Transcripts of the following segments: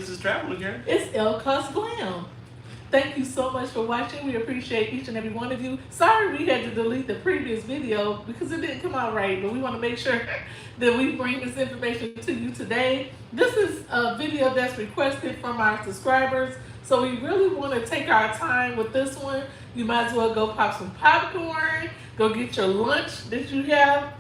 Mrs. Traveler here. It's El Cos Glam. Thank you so much for watching. We appreciate each and every one of you. Sorry we had to delete the previous video because it didn't come out right, but we want to make sure that we bring this information to you today. This is a video that's requested from our subscribers, so we really want to take our time with this one. You might as well go pop some popcorn, go get your lunch that you have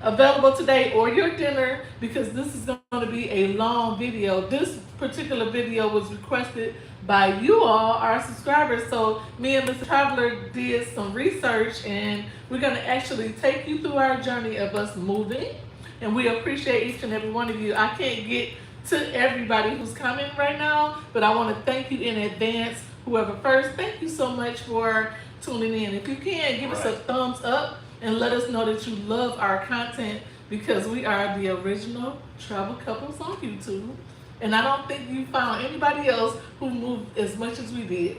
available today, or your dinner, because this is going to be a long video. This particular video was requested by you all, our subscribers. So me and Mr. Traveler did some research, and we're going to actually take you through our journey of us moving. And we appreciate each and every one of you. I can't get to everybody who's coming right now, but I want to thank you in advance. Whoever first, thank you so much for tuning in. If you can, give us a thumbs up and let us know that you love our content, because we are the original travel couples on YouTube. And I don't think you found anybody else who moved as much as we did.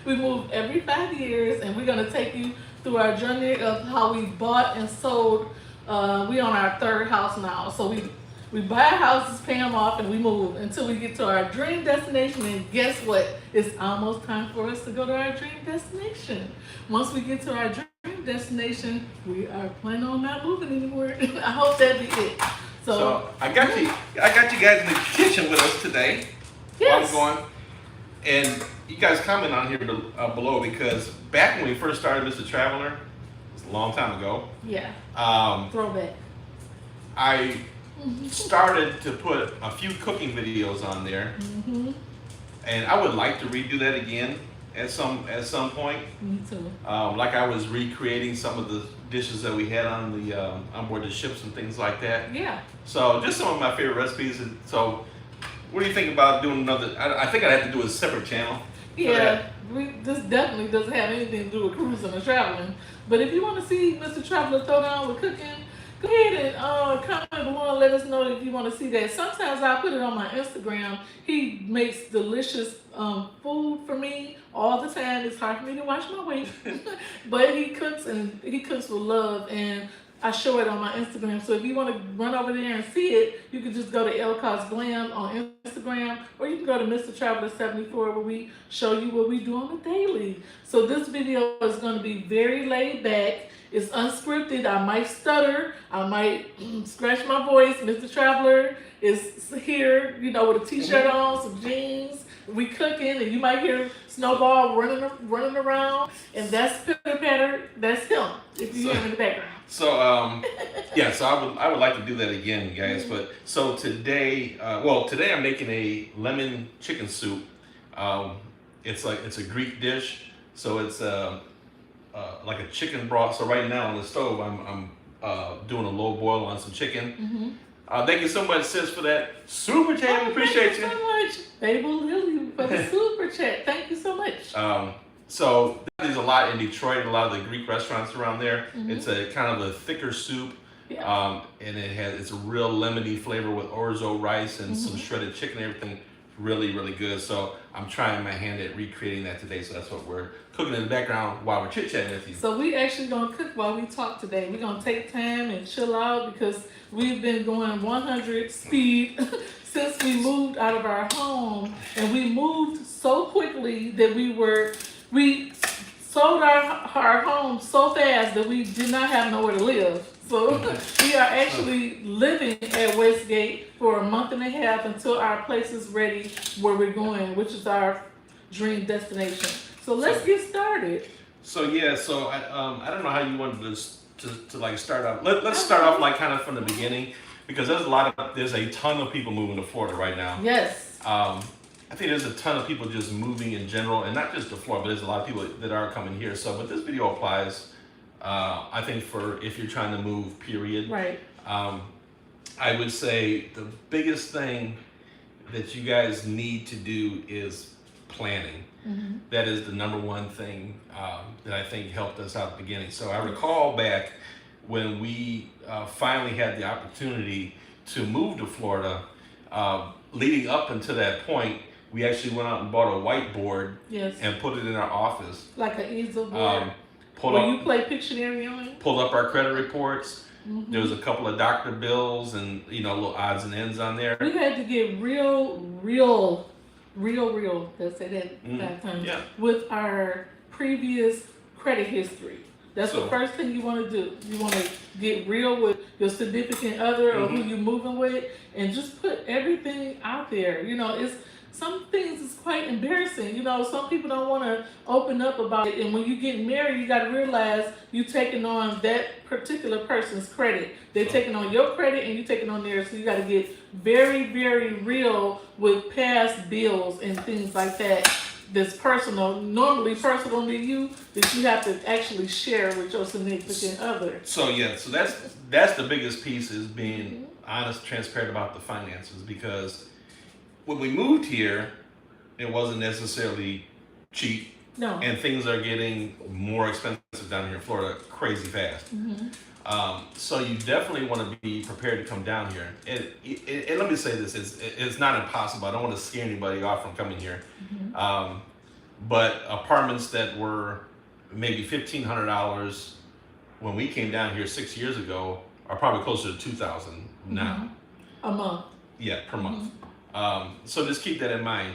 We move every 5 years, and we're going to take you through our journey of how we bought and sold. We on our third house now. So we buy houses, pay them off, and we move until we get to our dream destination. And guess what? It's almost time for us to go to our dream destination. Once we get to our dream destination, we are planning on not moving anymore. I hope that be it. So I got you guys in the kitchen with us today. Yes. While I'm going, and you guys comment on here below, because back when we first started Mr. Traveler, it's a long time ago. Yeah. Throwback. I started to put a few cooking videos on there, and I would like to redo that again at some point. Me too. Like I was recreating some of the dishes that we had on the on board the ships and things like that. Yeah. So just some of my favorite recipes. And so, what do you think about doing another? I think I'd have to do a separate channel. Yeah, this definitely doesn't have anything to do with cruising or traveling. But if you want to see Mr. Traveler throw down with cooking, go ahead and comment below and let us know if you want to see that. Sometimes I put it on my Instagram. He makes delicious food for me all the time. It's hard for me to watch my weight, but he cooks, and he cooks with love, and I show it on my Instagram. So if you want to run over there and see it, you can just go to El Cos Glam on Instagram, or you can go to Mr. Traveler 74, where we show you what we do on the daily. So this video is going to be very laid back. It's unscripted. I might stutter. I might scratch my voice. Mr. Traveler is here, you know, with a t-shirt on, some jeans. We cooking, and you might hear Snowball running around, and that's Pitter Patter. That's him, if you hear him in the background. So yeah, so I would like to do that again, guys. But so today, today I'm making a lemon chicken soup. It's a Greek dish, so it's like a chicken broth. So right now on the stove, I'm doing a low boil on some chicken. Thank you so much, sis, for that super chat. Appreciate you. Thank you so much, Babel Lily, for the super chat. Thank you so much. So there's a lot in Detroit, a lot of the Greek restaurants around there. It's a kind of a thicker soup, and it's a real lemony flavor with orzo rice and some shredded chicken and everything. Really, really good. So I'm trying my hand at recreating that today. So that's what we're cooking in the background while we're chit-chatting with you. So we actually gonna cook while we talk today. We're gonna take time and chill out, because we've been going 100 speed since we moved out of our home, and we moved so quickly that we sold our home so fast that we did not have nowhere to live. So we are actually living at Westgate for a month and a half until our place is ready where we're going, which is our dream destination. So let's get started. So yeah, so I don't know how you wanted to like start off. Let's start off like kind of from the beginning, because there's a ton of people moving to Florida right now. Yes. I think there's a ton of people just moving in general, and not just to Florida, but there's a lot of people that are coming here. So, but this video applies, I think, for if you're trying to move, period. Right. I would say the biggest thing that you guys need to do is planning. That is the number one thing that I think helped us out at the beginning. So I recall back when we finally had the opportunity to move to Florida, leading up until that point, we actually went out and bought a whiteboard and put it in our office. Like an easel board. You play Pictionary on it? Pulled up our credit reports, There was a couple of doctor bills and, you know, little odds and ends on there. We had to get real, let's say that 5 times, Yeah. with our previous credit history. That's the first thing you want to do. You want to get real with your significant other or who you're moving with, and just put everything out there. You know, some things is quite embarrassing. You know, some people don't want to open up about it. And when you get married, you got to realize you taking on that particular person's credit. They're taking on your credit and you taking on theirs. So you got to get very, very real with past bills and things like that. That's personal, normally personal to you, that you have to actually share with your significant other. So yeah, so that's the biggest piece, is being honest, transparent about the finances, because when we moved here, it wasn't necessarily cheap. No. And things are getting more expensive down here in Florida crazy fast. So you definitely want to be prepared to come down here. And let me say this, it's not impossible. I don't want to scare anybody off from coming here. But apartments that were maybe $1,500 when we came down here 6 years ago are probably closer to $2,000 now. A month. Yeah, per month. So just keep that in mind.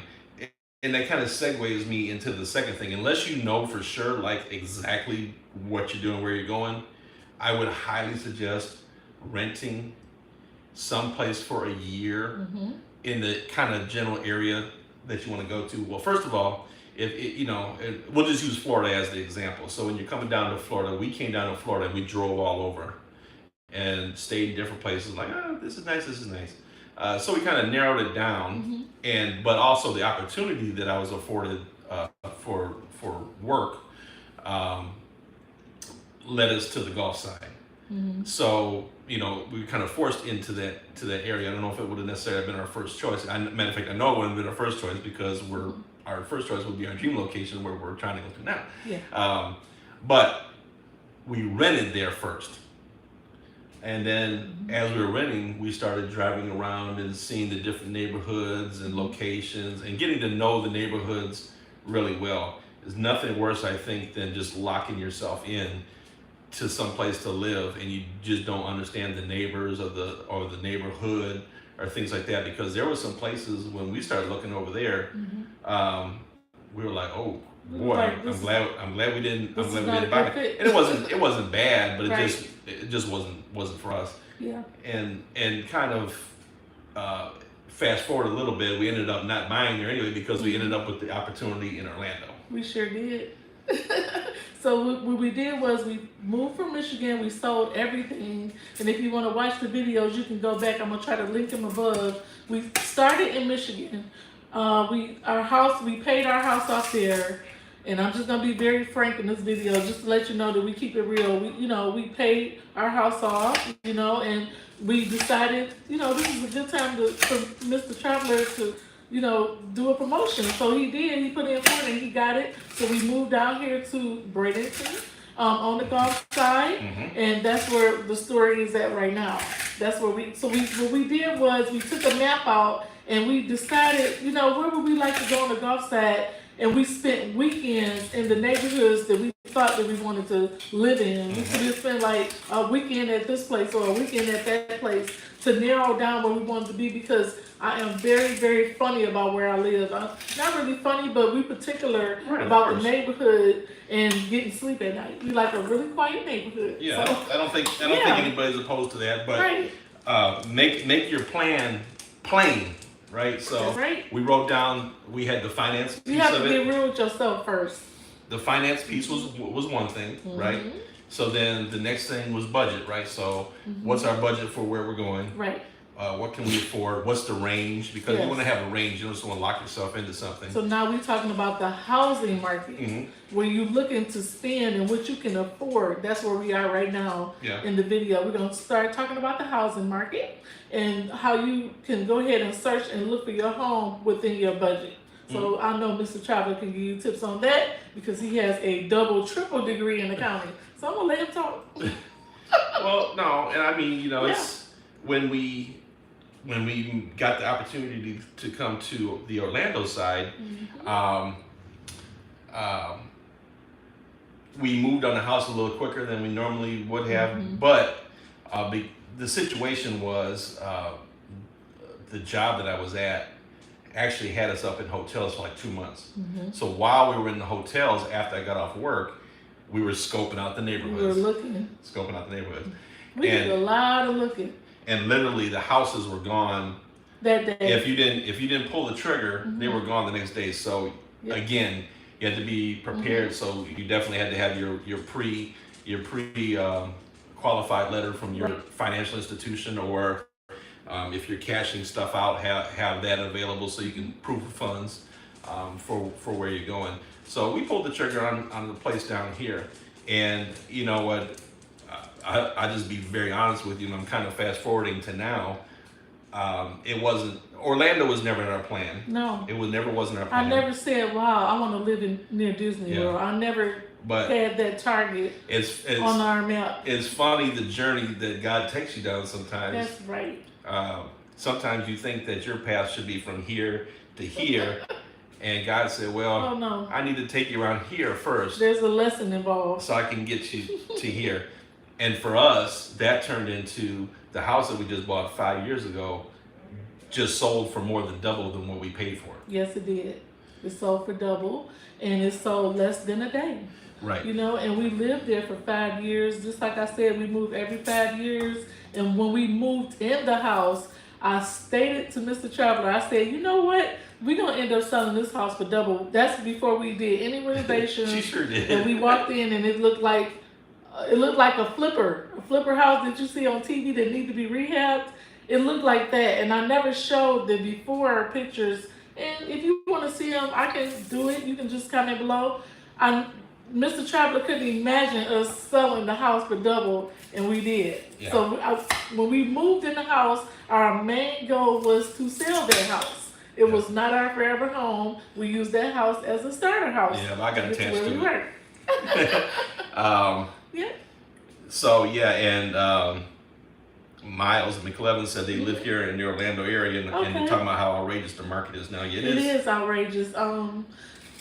And that kind of segues me into the second thing. Unless you know for sure, like, exactly what you're doing, where you're going, I would highly suggest renting someplace for a year in the kind of general area that you want to go to. Well, first of all, we'll just use Florida as the example. So when you're coming down to Florida, we came down to Florida and we drove all over and stayed in different places. Like, this is nice, this is nice. So we kind of narrowed it down, but also the opportunity that I was afforded for work led us to the Gulf side. So, you know, we were kind of forced into that area. I don't know if it would have necessarily been our first choice. Matter of fact, I know it wouldn't have been our first choice, because our first choice would be our dream location where we're trying to go to now. Yeah. But we rented there first. And then as we were renting, we started driving around and seeing the different neighborhoods and locations and getting to know the neighborhoods really well. There's nothing worse, I think, than just locking yourself in to some place to live and you just don't understand the neighbors or the neighborhood or things like that. Because there were some places when we started looking over there, we were like, oh boy, I'm glad we didn't buy it. And it wasn't bad, but it just wasn't for us. Yeah. And kind of fast forward a little bit, we ended up not buying there anyway, because we ended up with the opportunity in Orlando. We sure did. So what we did was we moved from Michigan, we sold everything, and if you want to watch the videos, you can go back. I'm gonna try to link them above. We started in Michigan. We paid our house off there, and I'm just gonna be very frank in this video, just to let you know that we keep it real. We paid our house off, and we decided, this is a good time for Mr. Traveler to, do a promotion. So he did. He put in for it and he got it. So we moved out here to Bradenton, on the Gulf side, and that's where the story is at right now. That's where what we did was we took a map out and we decided, where would we like to go on the Gulf side, and we spent weekends in the neighborhoods that we thought that we wanted to live in. We could spend like a weekend at this place or a weekend at that place to narrow down where we wanted to be, because I am very, very funny about where I live. I'm not really funny, but we particular about the neighborhood and getting sleep at night. We like a really quiet neighborhood. Yeah, so, I don't think anybody's opposed to that, but make your plan plain. Right, so we wrote down, we had the finance piece of it. You have to get real with yourself first. The finance piece was one thing, right? So then the next thing was budget, right? So what's our budget for where we're going? Right. What can we afford? What's the range? Because you want to have a range. You don't just want to lock yourself into something. So now we're talking about the housing market, where you're looking to spend and what you can afford. That's where we are right now in the video. We're going to start talking about the housing market and how you can go ahead and search and look for your home within your budget. So I know Mr. Traveler can give you tips on that, because he has a double, triple degree in accounting. So I'm going to let him talk. Well, no, and I mean, it's when we got the opportunity to come to the Orlando side, we moved on the house a little quicker than we normally would have, but The situation was the job that I was at actually had us up in hotels for like 2 months. So while we were in the hotels after I got off work, we were scoping out the neighborhoods. We were looking. Scoping out the neighborhoods. We did a lot of looking. And literally the houses were gone that day. If you didn't pull the trigger, they were gone the next day. So again, you had to be prepared. So you definitely had to have your pre qualified letter from your financial institution, or if you're cashing stuff out, have that available so you can proof of funds for where you're going. So we pulled the trigger on the place down here, and you know what? I just be very honest with you, and I'm kind of fast forwarding to now. It wasn't, Orlando was never in our plan. No. It wasn't our plan. I never said, wow, I want to live near Disney World. I never had that target on our map. It's funny the journey that God takes you down sometimes. That's right. Sometimes you think that your path should be from here to here. And God said, well, no. I need to take you around here first. There's a lesson involved. So I can get you to here. And for us, that turned into the house that we just bought 5 years ago, just sold for more than double than what we paid for it. Yes, it did. It sold for double, and it sold less than a day. Right. You know, and we lived there for 5 years. Just like I said, we moved every 5 years. And when we moved in the house, I stated to Mr. Traveler, I said, you know what? We're going to end up selling this house for double. That's before we did any renovations. She sure did. And we walked in, and it looked like a flipper house that you see on TV that need to be rehabbed. It looked like that, and I never showed the before pictures. And if you want to see them, I can do it. You can just comment below. Mr. Traveler couldn't imagine us selling the house for double, and we did. Yeah. So when we moved in the house, our main goal was to sell that house. It was not our forever home. We used that house as a starter house. Yeah, I got attached to it. Yeah. So and Miles McLevin said they live here in the Orlando area, and they're talking about how outrageous the market is now. It is outrageous.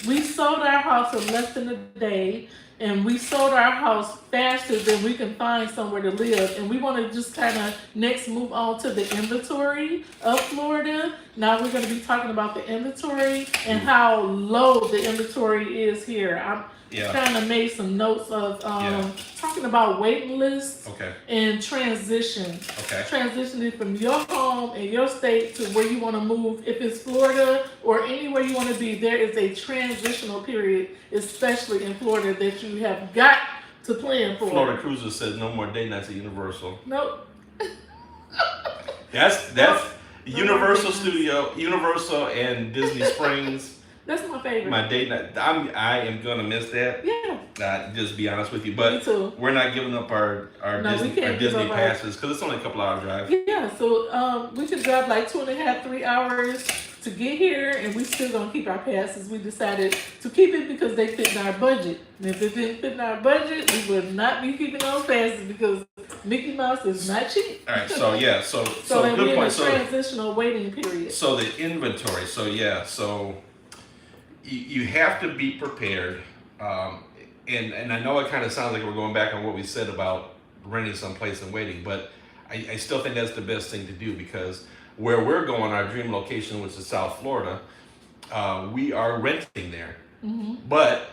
We sold our house in less than a day, and we sold our house faster than we can find somewhere to live. And we want to just kind of next move on to the inventory of Florida. Now we're going to be talking about the inventory and how low the inventory is here. I'm kind of made some notes of talking about Waitlist and transition. Transitioning from your home and your state to where you want to move. If it's Florida or anywhere you want to be, there is a transitional period, especially in Florida, that you have got to plan for. Florida Cruiser says no more day nights at Universal. Nope. That's Universal Studio, Universal and Disney Springs. That's my favorite. My date night. I am gonna miss that. Yeah. Just be honest with you, but me too. We're not giving up our Disney passes because it's only a couple hour drive. Yeah, so we could drive like 2.5, 3 hours to get here, and we still gonna keep our passes. We decided to keep it because they fit in our budget. And if it didn't fit in our budget, we would not be keeping those passes because Mickey Mouse is not cheap. All right, so so good point. So transitional waiting period. So the inventory. So you have to be prepared. And I know it kind of sounds like we're going back on what we said about renting someplace and waiting, but I still think that's the best thing to do, because where we're going, our dream location, which is South Florida, we are renting there. But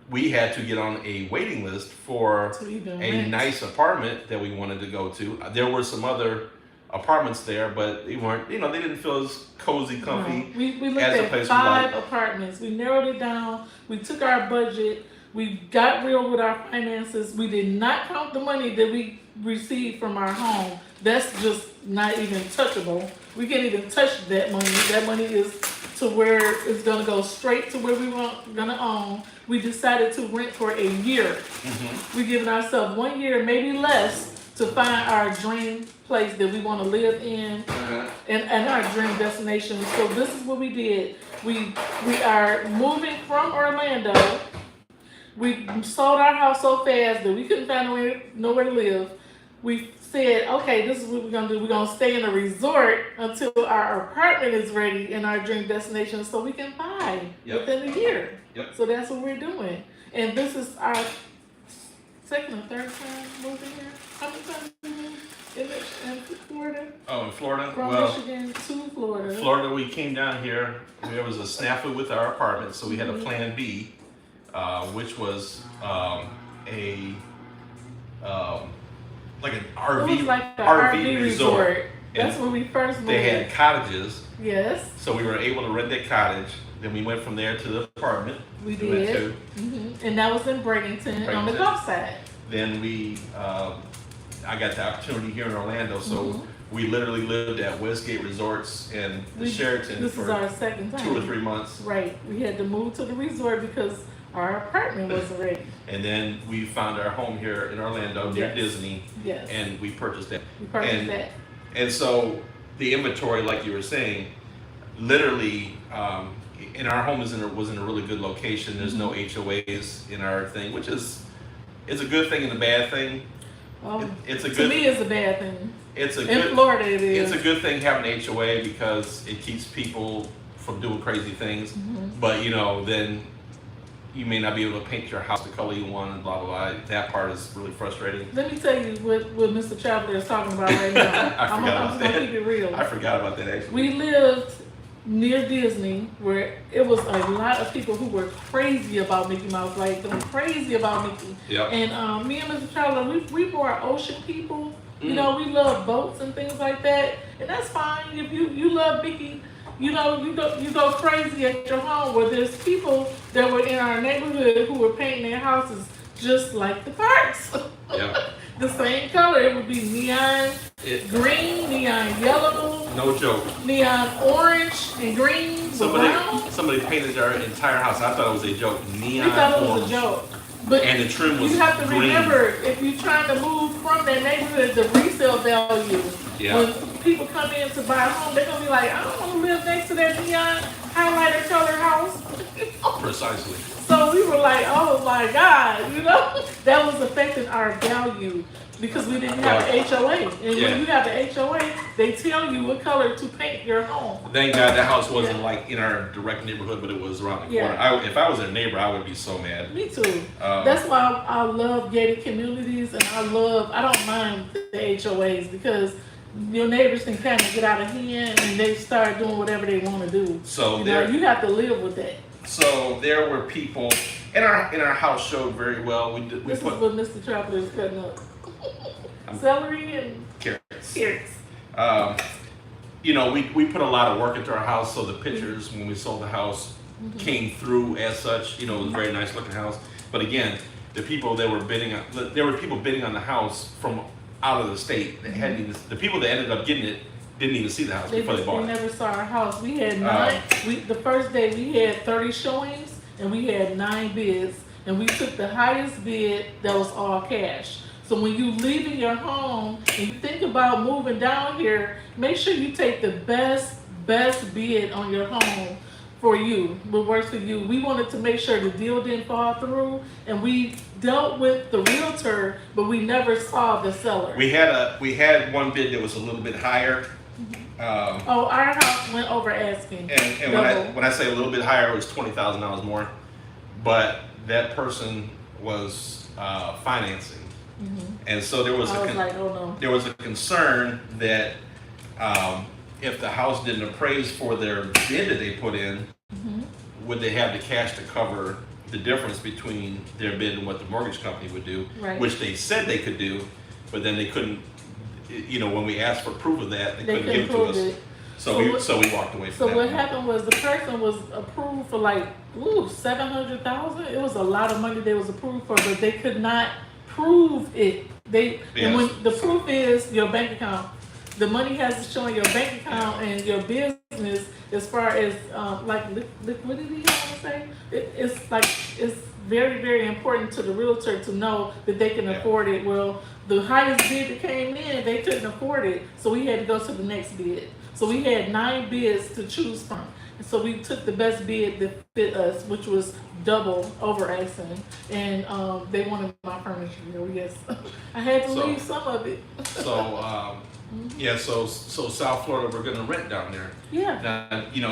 we had to get on a waiting list for a nice apartment that we wanted to go to. There were some other apartments there, but they weren't, they didn't feel as cozy, comfy. No. We looked at 5 apartments. We narrowed it down. We took our budget. We got real with our finances. We did not count the money that we received from our home. That's just not even touchable. We can't even touch that money. That money is to where it's going to go straight to where we want going to own. We decided to rent for a year. We're giving ourselves 1 year, maybe less, to find our dream place that we want to live in and our dream destination. So this is what we did. We are moving from Orlando. We sold our house so fast that we couldn't find nowhere to live. We said, okay, this is what we're going to do. We're going to stay in a resort until our apartment is ready in our dream destination so we can buy within a year. So that's what we're doing. And this is our second or third time moving here. How many times have we moved? in Florida? Oh, in Florida? From Well, Michigan to Florida. Florida, we came down here. There was a snafu with our apartment, so we had a plan B, which was like an RV, It was like an RV resort. That's when we first moved. They had cottages, Yes, so we were able to rent that cottage. Then we went from there to the apartment. we went did. to. And that was in Bradenton on the Bradenton. Gulf side. Then I got the opportunity here in Orlando, so we literally lived at Westgate Resorts and the Sheraton This is for our second time. 2 or 3 months. Right. We had to move to the resort because our apartment wasn't ready. And then we found our home here in Orlando near Yes. Disney, Yes. and we purchased that. We purchased and, that. And so the inventory, like you were saying, literally, and our home was in a really good location. There's no HOAs in our thing, which is it's a good thing and a bad thing. Well, It's a to good. me, it's a bad thing. It's a In good. Florida, it is. It's a good thing having an HOA because it keeps people from doing crazy things. But then you may not be able to paint your house the color you want and blah blah blah. That part is really frustrating. Let me tell you what Mr. Traveler is talking about right now. I forgot I'm about just gonna that. keep it real. I forgot about that actually. We lived near Disney, where it was a lot of people who were crazy about Mickey Mouse, like going crazy about Mickey. Yep. And me and Mr. Traveler, we more ocean people. You Mm. know, we love boats and things like that, and that's fine. If you love Mickey, you go crazy at your home. Where there's people that were in our neighborhood who were painting their houses just like the parks. Yep. The same color. It would be neon green, neon yellow, No joke. neon orange and green with brown. Somebody painted our entire house. I thought it was a joke. Neon We thought it was orange. a joke. But And the trim was you have to green. remember, if you're trying to move from that neighborhood, the resale value. Yeah. When people come in to buy a home, they're gonna be like, I don't want to live next to that neon highlighter color house. Precisely. So we were like, oh my God, that was affecting our value because we didn't have an HOA. And Yeah. when you have an HOA, they tell you what color to paint your home. Thank God that house wasn't Yeah. like in our direct neighborhood, but it was around the Yeah. corner. If I was a neighbor, I would be so mad. Me too. That's why I love gated communities, and I don't mind the HOAs because your neighbors can kind of get out of hand and they start doing whatever they want to do. So You have to live with that. So there were people, and our house showed very well. We This put is what Mr. Traveler is cutting up. Celery and carrots. carrots. We put a lot of work into our house, so the pictures when we sold the house came through as such. It was a very nice looking house. But again, the people that were bidding on, there were people bidding on the house from out of the state. That hadn't even, the people that ended up getting it didn't even see the house before they bought it. never saw our house. We had nine. The first day we had 30 showings and we had 9 bids, and we took the highest bid that was all cash. So when you leaving your home and you think about moving down here, make sure you take the best bid on your home for you, what works for you. We wanted to make sure the deal didn't fall through, and we dealt with the realtor, but we never saw the seller. We had one bid that was a little bit higher. Our house went over asking. And when I say a little bit higher, it was $20,000 more. But that person was financing, and so there was there was a concern that if the house didn't appraise for their bid that they put in, would they have the cash to cover the difference between their bid and what the mortgage company would do, which they said they could do, but then they couldn't. When we asked for proof of that, they couldn't give it to us. So we walked away from So that. what happened was the person was approved for like $700,000. It was a lot of money they was approved for, but they could not prove it. And when the proof is your bank account. The money has to show in your bank account and your business as far as like liquidity, I want to say. It's very, very important to the realtor to know that they can afford it. Well, the highest bid that came in, they couldn't afford it, so we had to go to the next bid. So we had 9 bids to choose from. And so we took the best bid that fit us, which was double over asking. And they wanted my furniture. Yes, I had to leave some of it. So South Florida, we're going to rent down there. Yeah. Now,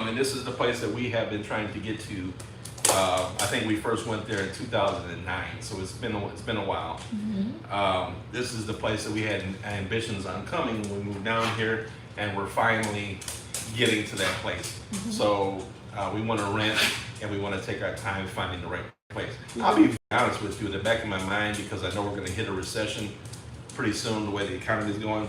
and this is the place that we have been trying to get to I think we first went there in 2009, so it's been a while. This is the place that we had ambitions on coming when we moved down here, and we're finally getting to that place. So we want to rent, and we want to take our time finding the right place. I'll be honest with you, in the back of my mind, because I know we're going to hit a recession pretty soon, the way the economy is going.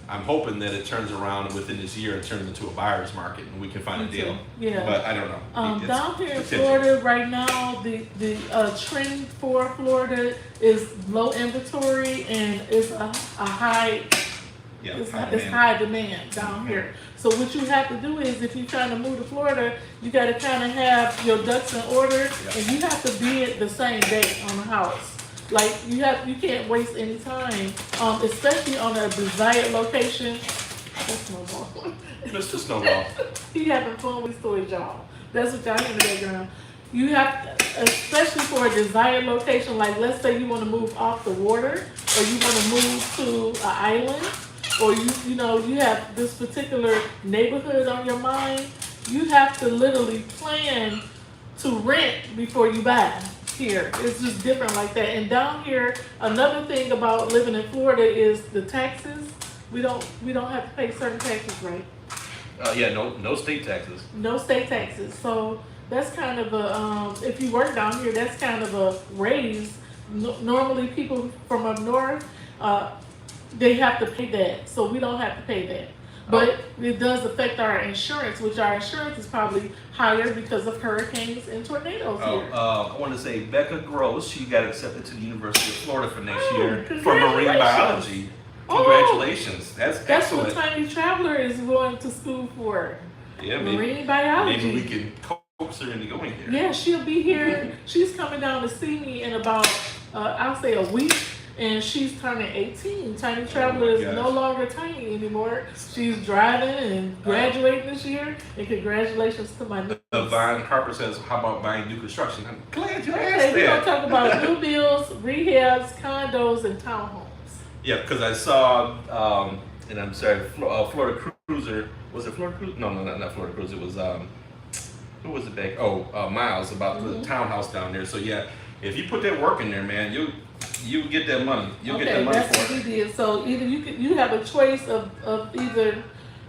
I'm hoping that it turns around within this year and turns into a buyer's market, and we can find a deal. Yeah. But I don't know. Down here in Florida right now, the trend for Florida is low inventory, and it's a high. Yeah, it's high demand down here. So what you have to do is, if you're trying to move to Florida, you got to kind of have your ducks in order, and you have to bid the same day on the house. Like you can't waste any time, especially on a desired location. That's Snowball. Mr. Snowball. He having fun with toys, y'all. That's what y'all hear in the background. You have, especially for a desired location, like let's say you want to move off the water, or you want to move to an island, or you have this particular neighborhood on your mind. You have to literally plan to rent before you buy. Here, it's just different like that. And down here, another thing about living in Florida is the taxes. We don't have to pay certain taxes, right? Yeah, no state taxes. No state taxes. So that's kind of a if you work down here, that's kind of a raise. Normally, people from up north, they have to pay that. So we don't have to pay that. But it does affect our insurance, which our insurance is probably higher because of hurricanes and tornadoes here. I want to say Becca Gross, she got accepted to the University of Florida for next year for marine biology. Congratulations. That's excellent. That's what Tiny Traveler is going to school for. Yeah, marine biology. Maybe we can coax her into going there. Yeah, she'll be here. She's coming down to see me in about, I'll say a week. And she's turning 18. Tiny Traveler is no longer tiny anymore. She's driving and graduating this year. And congratulations to my niece. Vaughn Harper says, how about buying new construction? I'm glad you asked that. We're going to talk about new builds, rehabs, condos, and townhomes. Yeah, because I saw, and I'm sorry, Florida Cruiser. Was it Florida Cruiser? No, not Florida Cruiser. It was, who was it back? Miles, about the townhouse down there. So yeah, if you put that work in there, man, you get that money. You'll get that money that's for what it. we did. So either you have a choice of either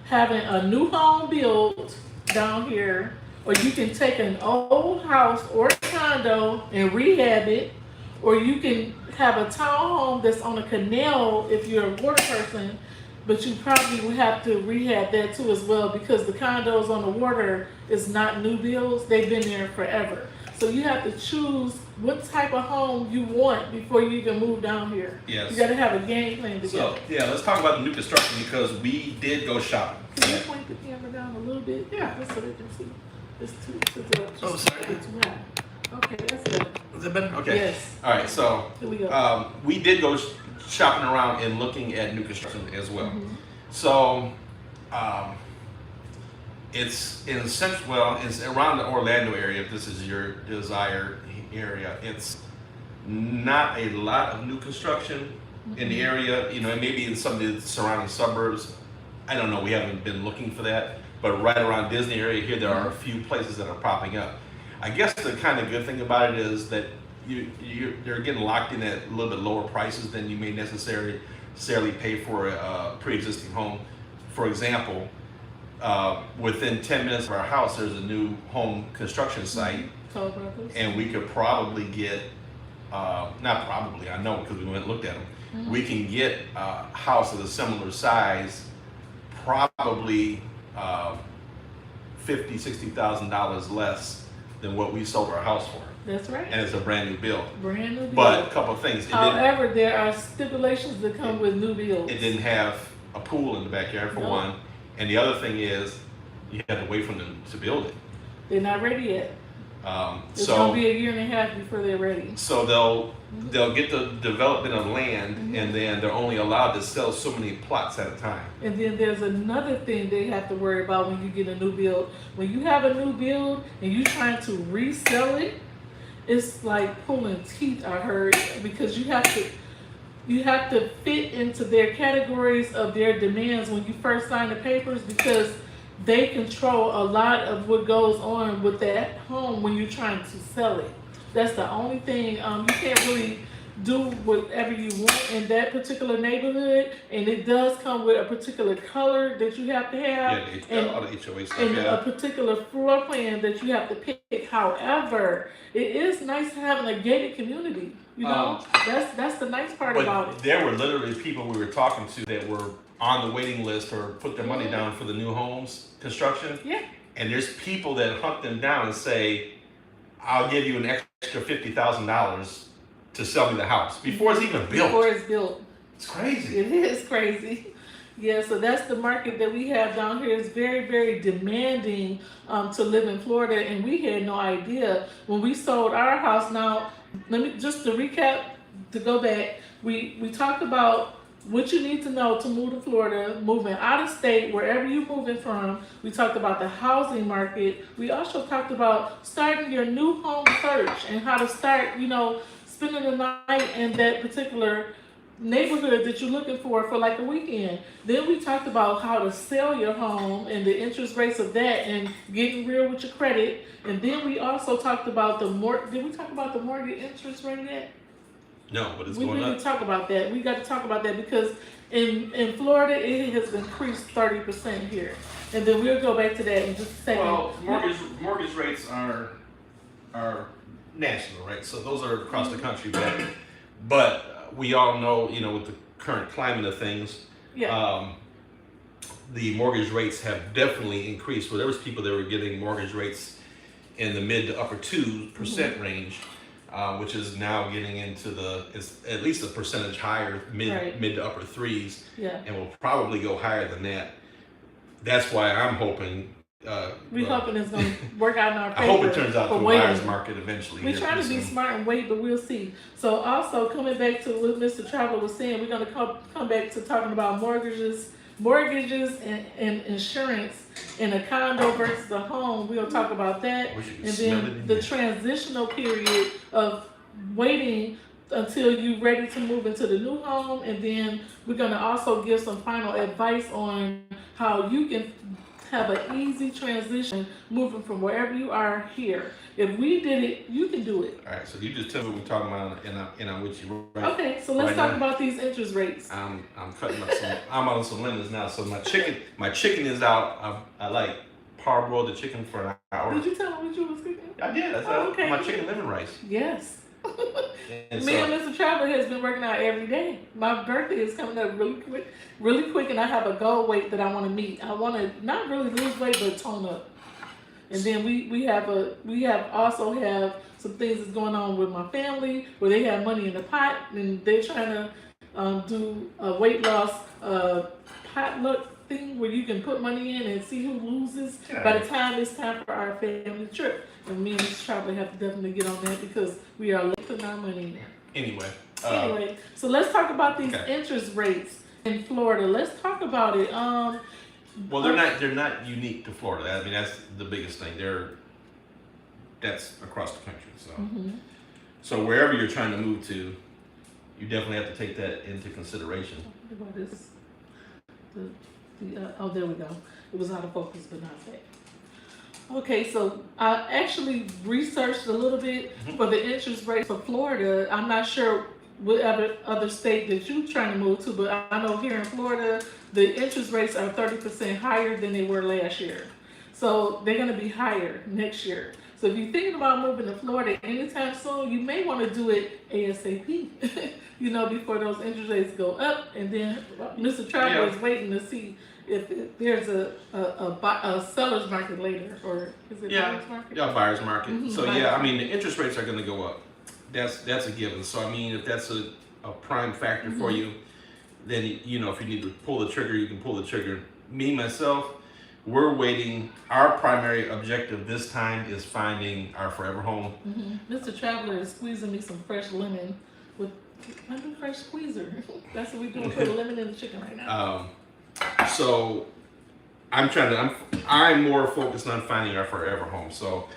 having a new home built down here, or you can take an old house or condo and rehab it, or you can have a townhome that's on a canal if you're a water person, but you probably would have to rehab that too as well, because the condos on the water is not new builds. They've been there forever. So you have to choose what type of home you want before you even move down here. Yes. You got to have a game plan together. So yeah, let's talk about the new construction, because we did go shopping. Can you point the camera down a little bit? Yeah, just so they can see. It's too sorry. too high. Okay, that's good. Is it better? Okay. Yes. All right. So Here we go. we did go shopping around and looking at new construction as well. So it's in central. Well, it's around the Orlando area. If this is your desired area, it's not a lot of new construction in the area. You know, and maybe in some of the surrounding suburbs. I don't know. We haven't been looking for that. But right around Disney area here, there are a few places that are popping up. I guess the kind of good thing about it is that you're getting locked in at a little bit lower prices than you may necessarily pay for a pre-existing home. For example, within 10 minutes of our house, there's a new home construction site, and we could probably get, not probably, I know because we went and looked at them, we can get a house of a similar size, probably $50,000, $60,000 less than what we sold our house for. That's right. And it's a brand new build. Brand new build. But a couple of things. However, there are stipulations that come with new builds. It didn't have a pool in the backyard for one. And the other thing is, you had to wait for them to build it. They're not ready yet. It's So gonna be a year and a half before they're ready. So they'll get the development of land, and then they're only allowed to sell so many plots at a time. And then there's another thing they have to worry about when you get a new build. When you have a new build and you're trying to resell it, it's like pulling teeth, I heard, because you have to fit into their categories of their demands when you first sign the papers, because they control a lot of what goes on with that home when you're trying to sell it. That's the only thing. You can't really do whatever you want in that particular neighborhood, and it does come with a particular color that you have to have, all the HOA stuff. and a Yeah. particular floor plan that you have to pick. However, it is nice having a gated community. You know, that's the nice part about But it. there were literally people we were talking to that were on the waiting list or put their money down for the new homes construction. Yeah. And there's people that hunt them down and say, "I'll give you an extra $50,000 to sell me the house before it's even built." Before it's built. It's crazy. It is crazy. Yeah, so that's the market that we have down here. It's very, very demanding to live in Florida, and we had no idea when we sold our house. Now, let me just to recap, to go back, we talked about what you need to know to move to Florida, moving out of state, wherever you're moving from. We talked about the housing market. We also talked about starting your new home search and how to start, spending the night in that particular neighborhood that you're looking for like a weekend. Then we talked about how to sell your home and the interest rates of that and getting real with your credit. And then we also talked about did we talk about the mortgage interest rate yet? No, but it's We going need up. to talk about that. We got to talk about that because in Florida it has increased 30% here. And then we'll go back to that in just a second. Well, mortgage rates are national, right? So those are across the country, but we all know, with the current climate of things, Yeah. the mortgage rates have definitely increased. Well, there was people that were getting mortgage rates in the mid to upper 2% range, which is now getting into it's at least a percentage higher, mid to upper threes, Yeah. and will probably go higher than that. That's why I'm hoping. We're hoping it's going to work out in our favor. I hope it turns out to a waiting. buyer's market eventually. We're trying to be smart and wait, but we'll see. So also coming back to what Mr. Traveler was saying, we're going to come back to talking about mortgages and insurance in a condo versus a home. We'll talk about that. And then the transitional period of waiting until you're ready to move into the new home. And then we're going to also give some final advice on how you can have an easy transition moving from wherever you are here. If we did it, you can do it. All right, so you just tell me what we're talking about, and I'm with you. Right? Okay, so let's talk about these interest rates. I'm cutting up some. I'm on some lemons now. So my chicken is out. I like parboiled the chicken for an hour. Did you tell me what you was cooking? I did. That's okay. My chicken lemon rice. Yes. And Me and Mr. Traveler has been working out every day. My birthday is coming up really quick, and I have a goal weight that I want to meet. I want to not really lose weight, but tone up. And then we also have some things that's going on with my family where they have money in the pot and they're trying to do a weight loss potluck thing where you can put money in and see who loses by the time it's time for our family trip. And me and Mr. Traveler have to definitely get on that because we are putting our money in. Anyway, so let's talk about these interest rates in Florida. Let's talk about it. Well, they're not unique to Florida. I mean, that's the biggest thing. That's across the country. So, so wherever you're trying to move to, you definitely have to take that into consideration. What about this? Oh, there we go. It was out of focus, but not that. Okay, so I actually researched a little bit for the interest rate for Florida. I'm not sure what other state that you're trying to move to, but I know here in Florida, the interest rates are 30% higher than they were last year. So they're going to be higher next year. So if you're thinking about moving to Florida anytime soon, you may want to do it ASAP, before those interest rates go up. And then Mr. Traveler is waiting to see if there's a seller's market later, or is it buyer's market? Yeah, buyer's market. Mm-hmm, So I mean, the interest rates are going to go up. That's a given. So I mean, if that's a prime factor for you, then if you need to pull the trigger, you can pull the trigger. Me myself, we're waiting. Our primary objective this time is finding our forever home. Mr. Traveler is squeezing me some fresh lemon with my new fresh squeezer. That's what we're doing. Put a lemon in the chicken right now. So I'm more focused on finding our forever home. So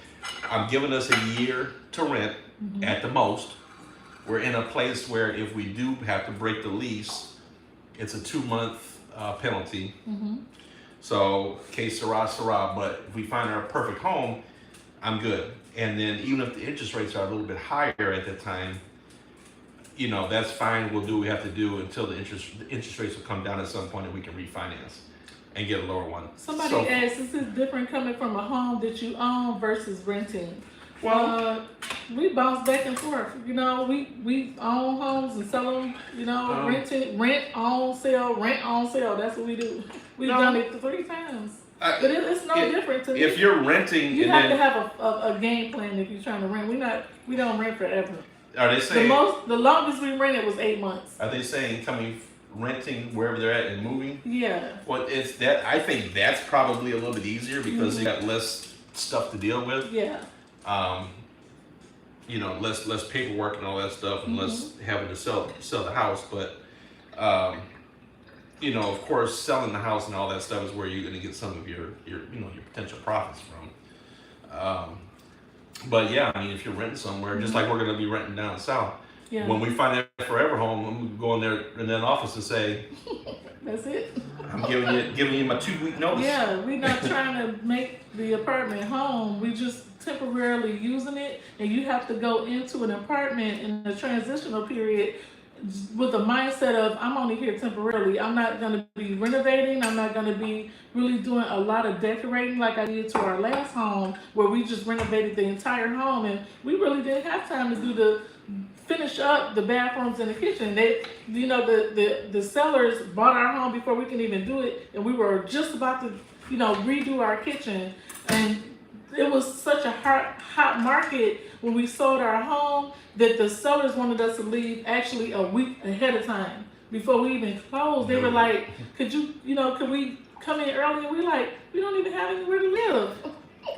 I'm giving us a year to rent at the most. We're in a place where if we do have to break the lease, it's a 2-month penalty. So, que sera, sera. But if we find our perfect home, I'm good. And then even if the interest rates are a little bit higher at that time, you know, that's fine. We'll do what we have to do until the interest rates will come down at some point and we can refinance and get a lower one. Somebody asked, is this different coming from a home that you own versus renting? Well, we bounce back and forth. You know, we own homes and sell them. You know, rent, own, sell, rent, own, sell. That's what we do. We've done it 3 times. But it's no different to me. If you're renting, you have to have a game plan if you're trying to rent. We don't rent forever. Are they saying the longest we rented was 8 months? Are they saying renting wherever they're at and moving? Yeah. Well, it's that. I think that's probably a little bit easier because you got less stuff to deal with. Yeah. You know, less paperwork and all that stuff, and less having to sell the house. But you know, of course, selling the house and all that stuff is where you're going to get some of your potential profits from. But yeah, I mean, if you're renting somewhere, just like we're going to be renting down south, when we find that forever home, I'm going to go in there in that office and say, "That's it. I'm giving you my 2-week notice." Yeah, we're not trying to make the apartment home. We just temporarily using it, and you have to go into an apartment in the transitional period with the mindset of, I'm only here temporarily. I'm not going to be renovating. I'm not going to be really doing a lot of decorating like I did to our last home, where we just renovated the entire home, and we really didn't have time to finish up the bathrooms and the kitchen. They, you know, the sellers bought our home before we can even do it, and we were just about to, you know, redo our kitchen. And it was such a hot market when we sold our home that the sellers wanted us to leave actually a week ahead of time before we even closed. They were like, could we come in early? And we like, we don't even have anywhere to live.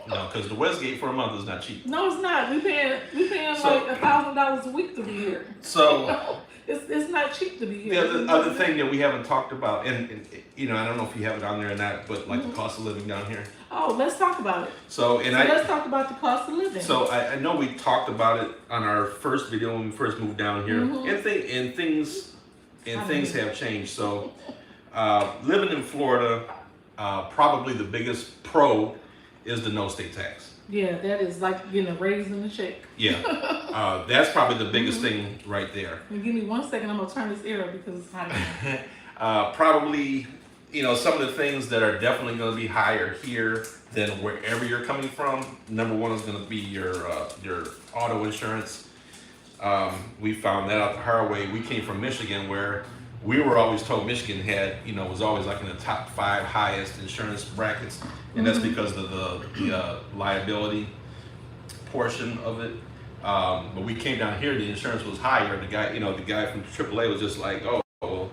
No, because the Westgate for a month is not cheap. No, it's not. We paying like $1,000 a week to be here. So it's not cheap to be here. The other thing that we haven't talked about, and you know, I don't know if you have it on there or not, but like the cost of living down here. Oh, let's talk about it. Let's talk about the cost of living. So I know we talked about it on our first video when we first moved down here, and things have changed. So living in Florida, probably the biggest pro is the no state tax. Yeah, that is like getting a raise in the check. Yeah, that's probably the biggest thing right there. Give me 1 second, I'm gonna turn this air because it's hot. Probably, you know, some of the things that are definitely going to be higher here than wherever you're coming from. Number one is going to be your auto insurance. We found that out the hard way. We came from Michigan, where we were always told Michigan had, you know, was always like in the top 5 highest insurance brackets, and that's because of the liability portion of it. But we came down here, the insurance was higher. The guy from AAA was just like, oh, well,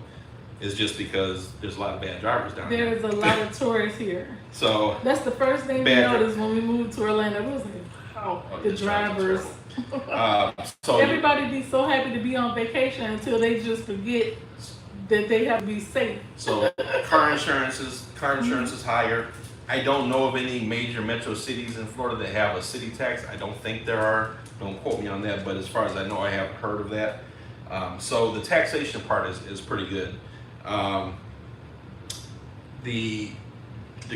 it's just because there's a lot of bad drivers down here. There's a lot of tourists here. So that's the first thing we noticed when we moved to Orlando. It was like, wow, the drivers. So everybody be so happy to be on vacation until they just forget that they have to be safe. So car insurance is higher. I don't know of any major metro cities in Florida that have a city tax. I don't think there are. Don't quote me on that, but as far as I know, I haven't heard of that. So the taxation part is pretty good. The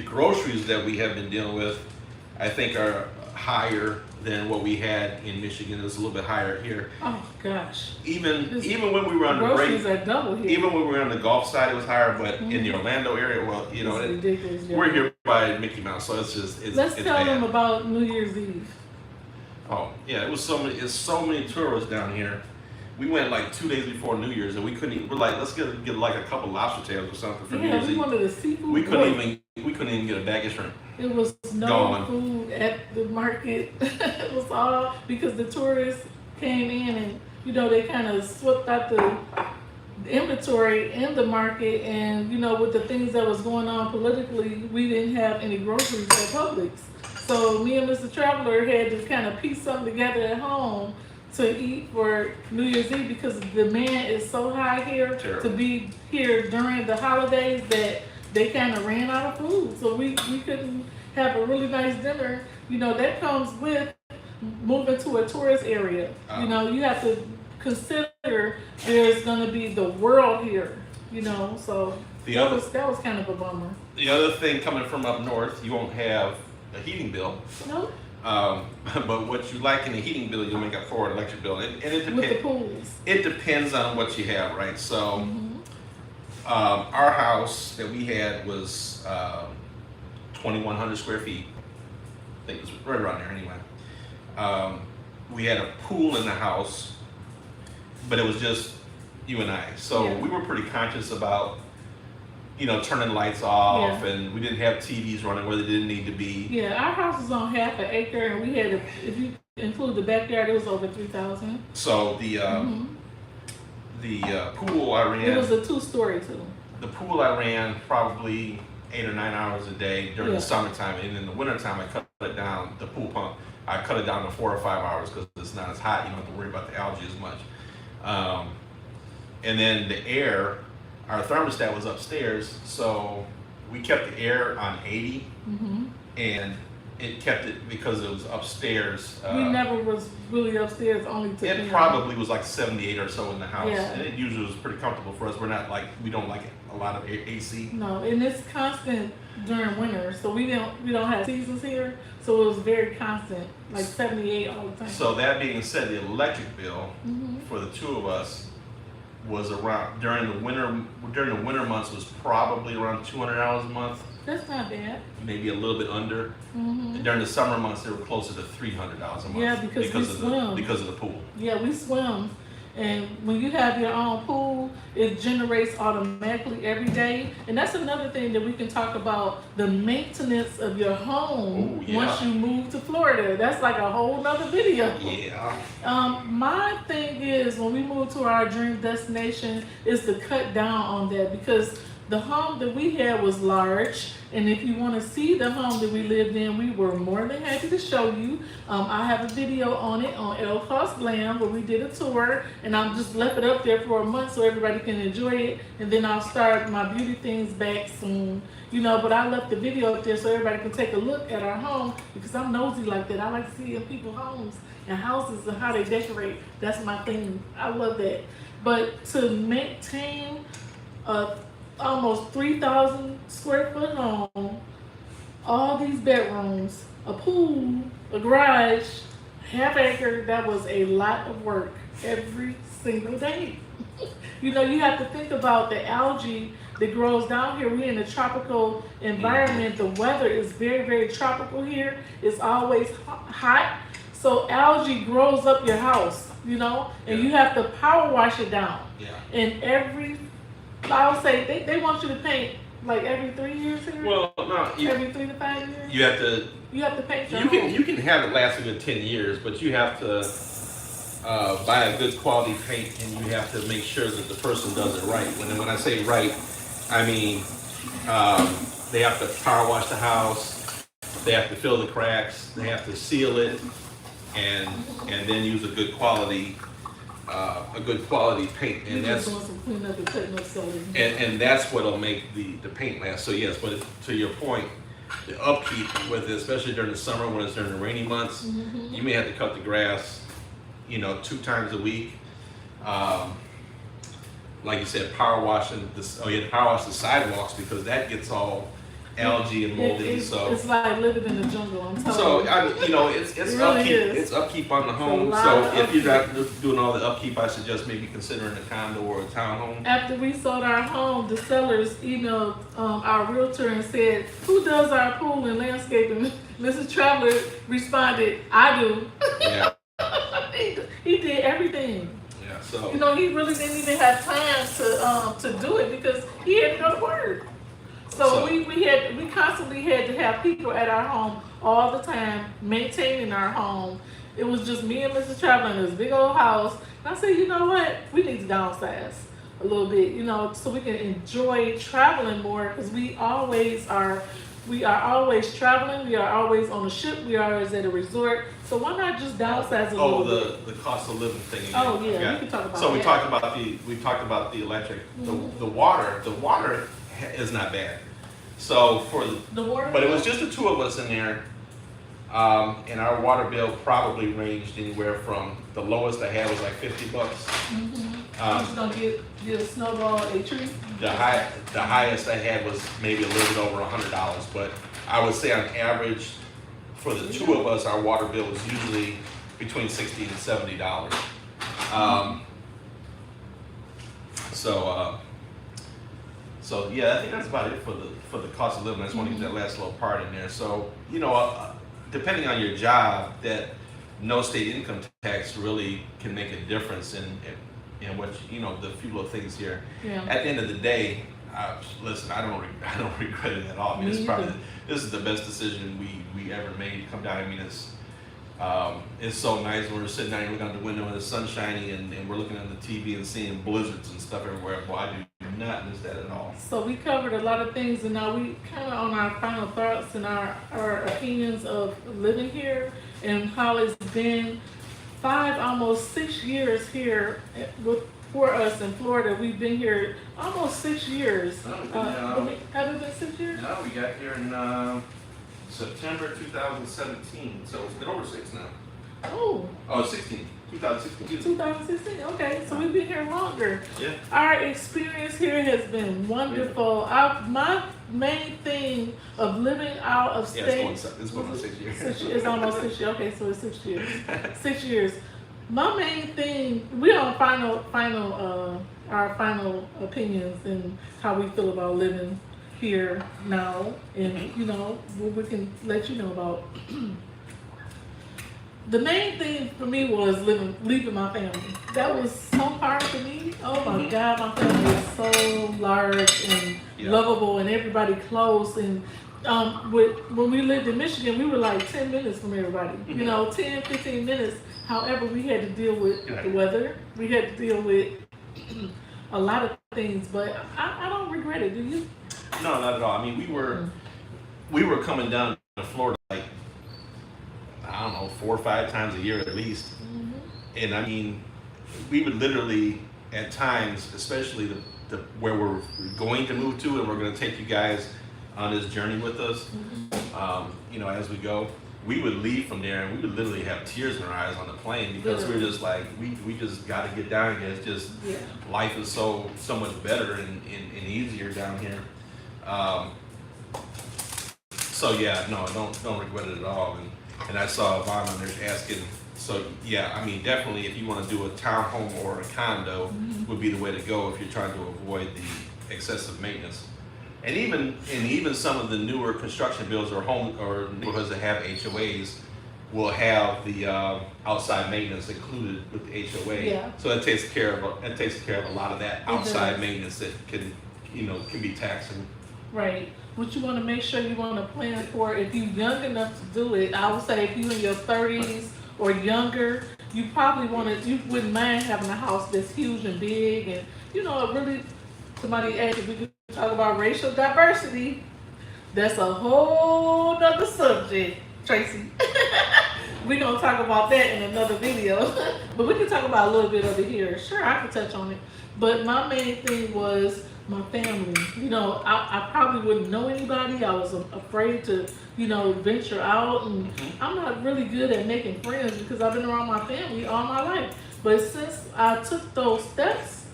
groceries that we have been dealing with, I think, are higher than what we had in Michigan. It's a little bit higher here. Oh gosh. Even when we were on the break, groceries are double here. Even when we were on the Gulf side, it was higher. But in the Orlando area, well, you know, we're here by Mickey Mouse, so Let's tell them about New Year's Eve. Oh yeah, it's so many tourists down here. We went like 2 days before New Year's, and we couldn't even. We're like, let's get like a couple lobster tails or something for New Year's Eve. We wanted a seafood. We couldn't even get a bag of shrimp. It was no food at the market. It was all because the tourists came in and, you know, they kind of swept out the inventory in the market, and, you know, with the things that was going on politically, we didn't have any groceries at Publix. So me and Mr. Traveler had to kind of piece something together at home to eat for New Year's Eve, because the demand is so high here to be here during the holidays that they kind of ran out of food. So we couldn't have a really nice dinner. You know, that comes with moving to a tourist area. You know, you have to consider there's going to be the world here, you know, so that was kind of a bummer. The other thing coming from up north, you won't have a heating bill. Nope. But what you like in the heating bill, you'll make up for an electric bill. And it With the depends. pools. It depends on what you have, right? So, Mm-hmm. our house that we had was 2,100 square feet. I think it was right around there anyway. We had a pool in the house, but it was just you and I. So Yeah. we were pretty conscious about, turning lights off, Yeah. and we didn't have TVs running where they didn't need to be. Yeah, our house was on half an acre, and we had, if you include the backyard, it was over 3,000. So the pool I ran. It was a 2-story too. The pool I ran probably 8 or 9 hours a day during Yeah. the summertime, and in the wintertime I cut it down. The pool pump, I cut it down to 4 or 5 hours because it's not as hot. You don't have to worry about the algae as much. And then the air, our thermostat was upstairs, so we kept the air on 80, Mm-hmm. and it kept it because it was upstairs. We never was really upstairs, only to It probably was like 78 or so in the house, Yeah. and it usually was pretty comfortable for us. We don't like a lot of AC. No, and it's constant during winter, so we don't have seasons here, so it was very constant, like 78 all the time. So that being said, the electric bill Mm-hmm. for the two of us was around during the winter months was probably around $200 a month, That's not bad. maybe a little bit under. Mm-hmm. And during the summer months, they were closer to $300 a month. Yeah, because we swim. because of the pool. Yeah, we swim, and when you have your own pool, it generates automatically every day. And that's another thing that we can talk about, the maintenance of your home. Oh, yeah. Once you move to Florida. That's like a whole nother video. Yeah. My thing is, when we move to our dream destination, is to cut down on that, because the home that we had was large, and if you want to see the home that we lived in, we were more than happy to show you. I have a video on it on El Cost Glam where we did a tour, and I'm just left it up there for a month so everybody can enjoy it, and then I'll start my beauty things back soon. But I left the video up there so everybody can take a look at our home, because I'm nosy like that. I like to see people's homes and houses and how they decorate. That's my thing. I love that. But to maintain a almost 3,000 square foot home, all these bedrooms, a pool, a garage, half acre, that was a lot of work every single day. You have to think about the algae that grows down here. We're in a tropical environment. The weather is very, very tropical here. It's always hot. So algae grows up your house, and you have to power wash it down. Yeah. And I would say they want you to paint like every 3 years here. Well, no, Every 3 to 5 years. you have to. You have to paint your You home. can have it last a good 10 years, but you have to buy a good quality paint, and you have to make sure that the person does it right. When I say right, I mean they have to power wash the house, they have to fill the cracks, they have to seal it, and then use a good quality paint, and You're that's just doing some cleanup and cutting up celery. and that's what'll make the paint last. So yes, but to your point, the upkeep with it, especially during the summer when it's during the rainy months, you may have to cut the grass, 2 times a week. Like you said, power washing this. Oh, you have to power wash the sidewalks because that gets all algae and moldy. It's like living in the jungle. I'm telling So you. it's It really upkeep. is. It's upkeep on the home. lot So of if you're not doing all the upkeep, I suggest maybe considering a condo or a townhome. After we sold our home, the sellers emailed our realtor and said, "Who does our pool and landscaping?" Mrs. Traveler responded, "I do." Yeah. He did everything. Yeah. So. He really didn't even have time to do it because he had to go to work. So we constantly had to have people at our home all the time maintaining our home. It was just me and Mr. Traveler in this big old house. And I said, you know what? We need to downsize a little bit, so we can enjoy traveling more, because we are always traveling. We are always on a ship. We are always at a resort. So why not just downsize a little bit? The cost of living thing. Again. Oh yeah, we can talk about So that. we talked about the electric, the water is not bad. So the water, but it was just the two of us in there, and our water bill probably ranged anywhere from, the lowest I had was like $50, Just gonna get a snowball a tree. The highest I had was maybe a little bit over $100, but I would say on average, for the two of us, our water bill was usually between $60 and $70. So yeah, I think that's about it for the cost of living. I just want to get that last little part in there. So depending on your job, that no state income tax really can make a difference in what the few little things here. Yeah. At the end of the day, listen, I don't regret it at all. I mean, this is the best decision we ever made to come down. I mean, it's so nice when we're sitting down here looking out the window and the sun's shining and we're looking at the TV and seeing blizzards and stuff everywhere. Boy, I do not miss that at all. So we covered a lot of things, and now we kind of on our final thoughts and our opinions of living here and how it's been 5, almost 6 years here for us in Florida. We've been here almost 6 years. Have it been 6 years? No, we got here in September 2017, so it's been over 6 now. Oh, 16. 2016. 2016. Okay, so we've been here longer. Yeah. Our experience here has been wonderful. My main thing of living out of state. It's going on 6 years. It's almost 6 years. Okay, so it's 6 years. 6 years. My main thing, we're on our final opinions and how we feel about living here now, and what we can let you know about. The main thing for me was leaving my family. That was so hard for me. Oh my God, my family is so large and lovable, and everybody close. And when we lived in Michigan, we were like 10 minutes from everybody. 10, 15 minutes. However, we had to deal with the weather. We had to deal with a lot of things, but I don't regret it. Do you? No, not at all. I mean, we were coming down to Florida like, I don't know, 4 or 5 times a year at least. And I mean, we would literally at times, especially the where we're going to move to, and we're going to take you guys on this journey with us. As we go, we would leave from there and we would literally have tears in our eyes on the plane, because we're just like, we just got to get down here. It's just life is so much better and easier down here. So yeah, no, don't regret it at all. And I saw Yvonne on there asking, so yeah, I mean, definitely if you want to do a townhome or a condo would be the way to go if you're trying to avoid the excessive maintenance. And even some of the newer construction builds or neighborhoods that have HOAs will have the outside maintenance included with the HOA. Yeah. So it takes care of a lot of that outside maintenance that can be taxing. Right. What you want to make sure you want to plan for, if you're young enough to do it, I would say if you're in your 30s or younger, you wouldn't mind having a house that's huge and big, and really, somebody asked if we could talk about racial diversity. That's a whole nother subject, Tracy. We're going to talk about that in another video, but we can talk about a little bit of it here. Sure, I can touch on it, but my main thing was my family. I probably wouldn't know anybody. I was afraid to, venture out, and I'm not really good at making friends because I've been around my family all my life. But since I took those steps,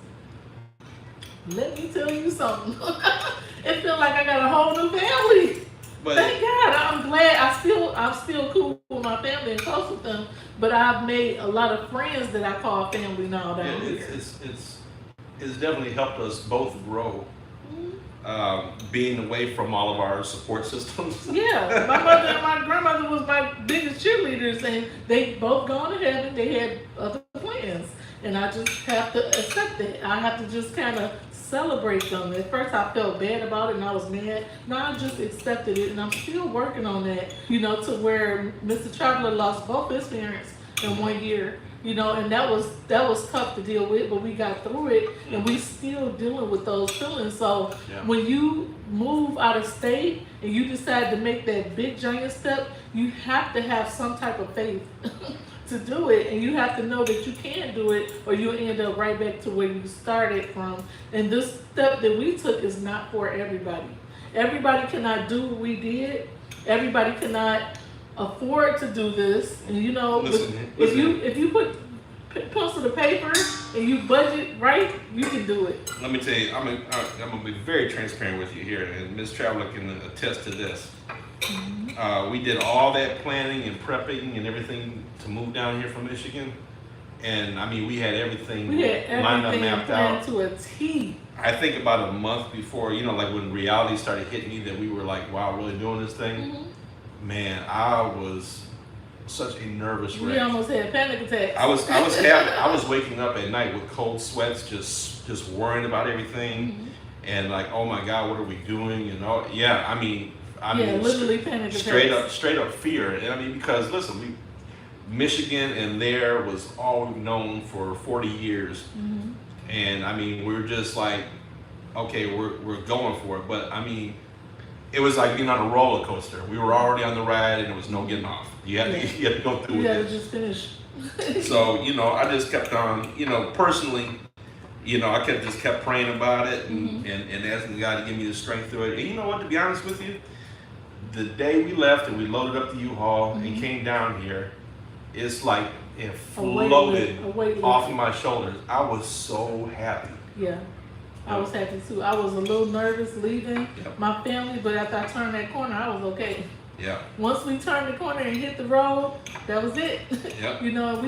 let me tell you something. It feels like I got a whole new family. But thank God. I'm glad. I'm still cool with my family and close with them. But I've made a lot of friends that I call family now down here. It's definitely helped us both grow, being away from all of our support systems. Yeah, my mother and my grandmother was my biggest cheerleaders, and they both gone to heaven. They had other plans, and I just have to accept it. I have to just kind of celebrate them. At first I felt bad about it and I was mad. Now I just accepted it, and I'm still working on that, to where Mr. Traveler lost both his parents in 1 year. And that was tough to deal with, but we got through it, and we still dealing with those feelings. So when you move out of state and you decide to make that big giant step, you have to have some type of faith to do it, and you have to know that you can do it, or you'll end up right back to where you started from. And this step that we took is not for everybody. Everybody cannot do what we did. Everybody cannot afford to do this, and if you put pencil to paper and you budget right, you can do it. Let me tell you, I'm gonna be very transparent with you here, and Miss Traveler can attest to this. We did all that planning and prepping and everything to move down here from Michigan, and I mean, we had everything lined up, mapped out to a T. I think about a month before, you know, like when reality started hitting me that we were like, wow, really doing this thing. Man, I was such a nervous wreck. We almost had panic attacks. I was waking up at night with cold sweats, just worrying about everything, and like, oh my God, what are we doing? And all, yeah, I mean, literally panic attacks. Straight up fear. And I mean, because listen, Michigan and there was all we've known for 40 years, and I mean, we're just like, okay, we're going for it. But I mean, it was like being on a roller coaster. We were already on the ride, and there was no getting off. You had to go through with it. You had to just finish. So, you know, I just kept on, you know, personally, you know, I kept praying about it and asking God to give me the strength through it. And you know what, to be honest with you, the day we left and we loaded up the U-Haul and came down here, it's like it floated off of my shoulders. I was so happy. Yeah. I was happy too. I was a little nervous leaving my family, but after I turned that corner, I was okay. Yeah. Once we turned the corner and hit the road, that was it. Yep. You know,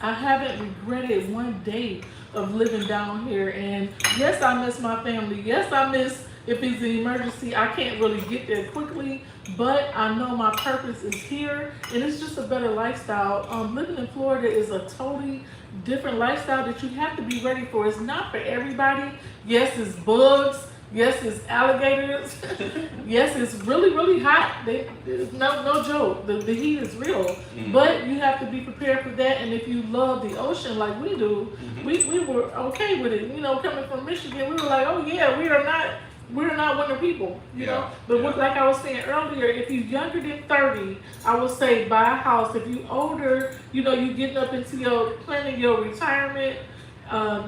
I haven't regretted one day of living down here. And yes, I miss my family. Yes, I miss if it's an emergency, I can't really get there quickly, but I know my purpose is here, and it's just a better lifestyle. Living in Florida is a totally different lifestyle that you have to be ready for. It's not for everybody. Yes, it's bugs. Yes, it's alligators. Yes, it's really, really hot. It's no joke. The heat is real. But you have to be prepared for that. And if you love the ocean like we do, we were okay with it. You know, coming from Michigan, we were like, oh yeah, we're not winter people, you know. But like I was saying earlier, if you're younger than 30, I would say buy a house. If you older, you know, you getting up into planning your retirement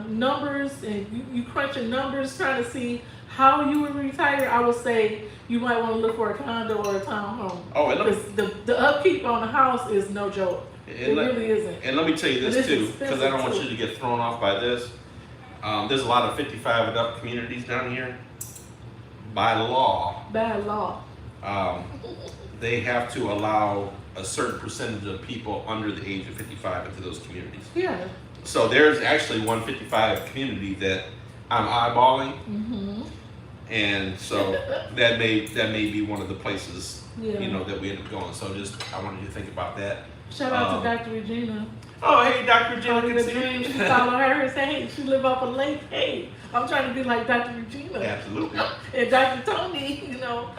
numbers, and you crunching numbers trying to see how you would retire, I would say you might want to look for a condo or a townhome. Oh, because the upkeep on the house is no joke. It really isn't. And let me tell you this too, because I don't want you to get thrown off by this. There's a lot of 55 and up communities down here. By law, they have to allow a certain percentage of people under the age of 55 into those communities. Yeah. So there's actually one 55 community that I'm eyeballing, and so that may be one of the places you know that we end up going. So I wanted you to think about that. Shout out to Dr. Regina. Oh, hey, Dr. Regina. You follow her and say, hey, she live off a lake. Hey, I'm trying to be like Dr. Regina. Absolutely. And Dr. Tony, you know,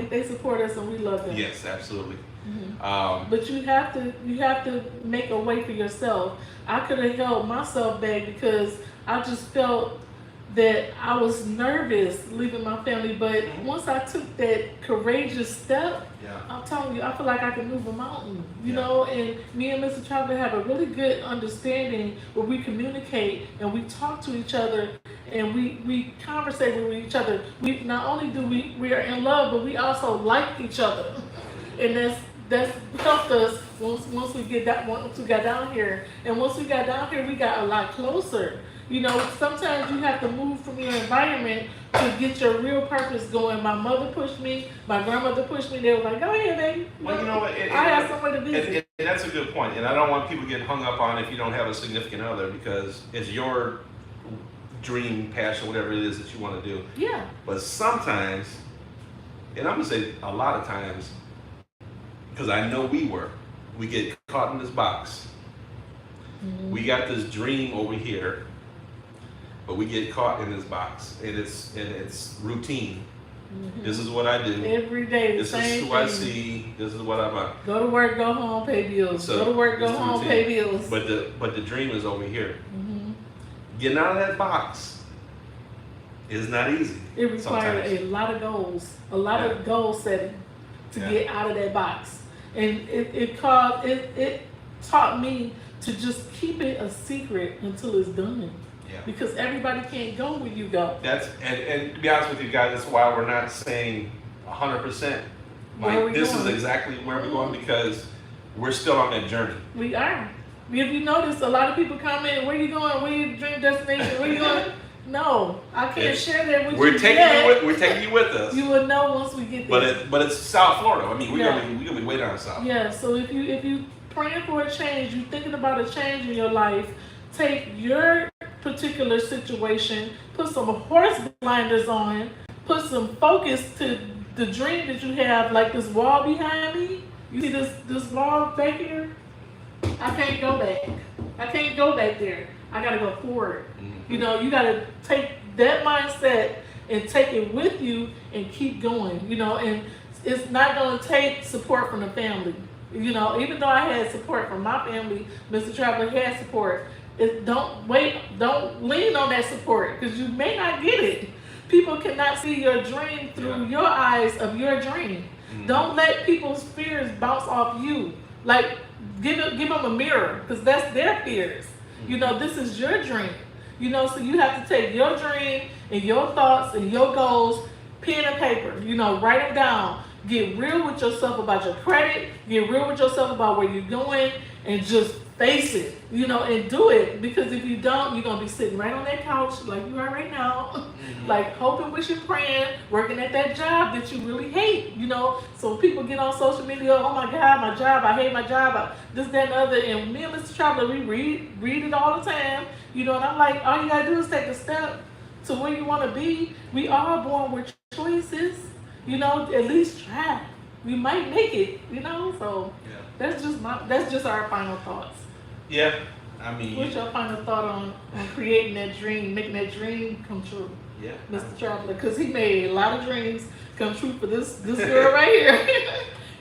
they support us and we love them. Yes, absolutely. But you have to make a way for yourself. I could have held myself back because I just felt that I was nervous leaving my family. But once I took that courageous step, I'm telling you, I feel like I can move a mountain, you know. And me and Mr. Traveler have a really good understanding where we communicate and we talk to each other and we conversate with each other. We not only do we are in love, but we also like each other, and that's helped us once we got down here. And once we got down here, we got a lot closer. You know, sometimes you have to move from your environment to get your real purpose going. My mother pushed me. My grandmother pushed me. They were like, go ahead, baby. Well, you know what? I have somewhere to visit. And that's a good point. And I don't want people to get hung up on if you don't have a significant other, because it's your dream, passion, whatever it is that you want to do. Yeah. But sometimes, and I'm going to say a lot of times, because I know we get caught in this box. We got this dream over here, but we get caught in this box, and it's routine. This is what I do every day. This is who I see. This is what I'm on. Go to work, go home, pay bills. So go to work, go home, pay bills. But the dream is over here. Getting out of that box is not easy. It requires a lot of goals, a lot of goal setting to get out of that box. And it taught me to just keep it a secret until it's done. Yeah. Because everybody can't go where you go. And to be honest with you guys, that's why we're not saying 100%. Like this is exactly where we're going, because we're still on that journey. We are. If you notice, a lot of people comment, where you going? Where your dream destination? Where you going? No, I can't share that with you. We're taking you with us. You will know once we get there. But it's South Florida. I mean, we're gonna be way down south. Yeah. So if you praying for a change, you thinking about a change in your life, take your particular situation, put some horse blinders on, put some focus to the dream that you have, like this wall behind me. You see this wall back here? I can't go back. I can't go back there. I gotta go forward. Mm-hmm. You know, you gotta take that mindset and take it with you and keep going. You know, and it's not gonna take support from the family. You know, even though I had support from my family, Mr. Traveler had support. Don't lean on that support, because you may not get it. People cannot see your dream through your eyes of your dream. Mm-hmm. Don't let people's fears bounce off you. Like, give them a mirror, because that's their fears. You know, this is your dream. You know, so you have to take your dream and your thoughts and your goals, pen and paper, you know, write them down. Get real with yourself about your credit. Get real with yourself about where you're going, and just face it, you know, and do it. Because if you don't, you're going to be sitting right on that couch like you are right now, mm-hmm. like hoping, wishing, praying, working at that job that you really hate, you know. So people get on social media, oh my God, my job, I hate my job, this, that, and the other. And me and Mr. Traveler, we read it all the time, you know, and I'm like, all you got to do is take a step to where you want to be. We are born with choices, you know, at least try. We might make it, you know, so that's just our final thoughts. Yeah, I mean, what's your final thought on creating that dream, making that dream come true? Yeah, Mr. Traveler, because he made a lot of dreams come true for this girl right here.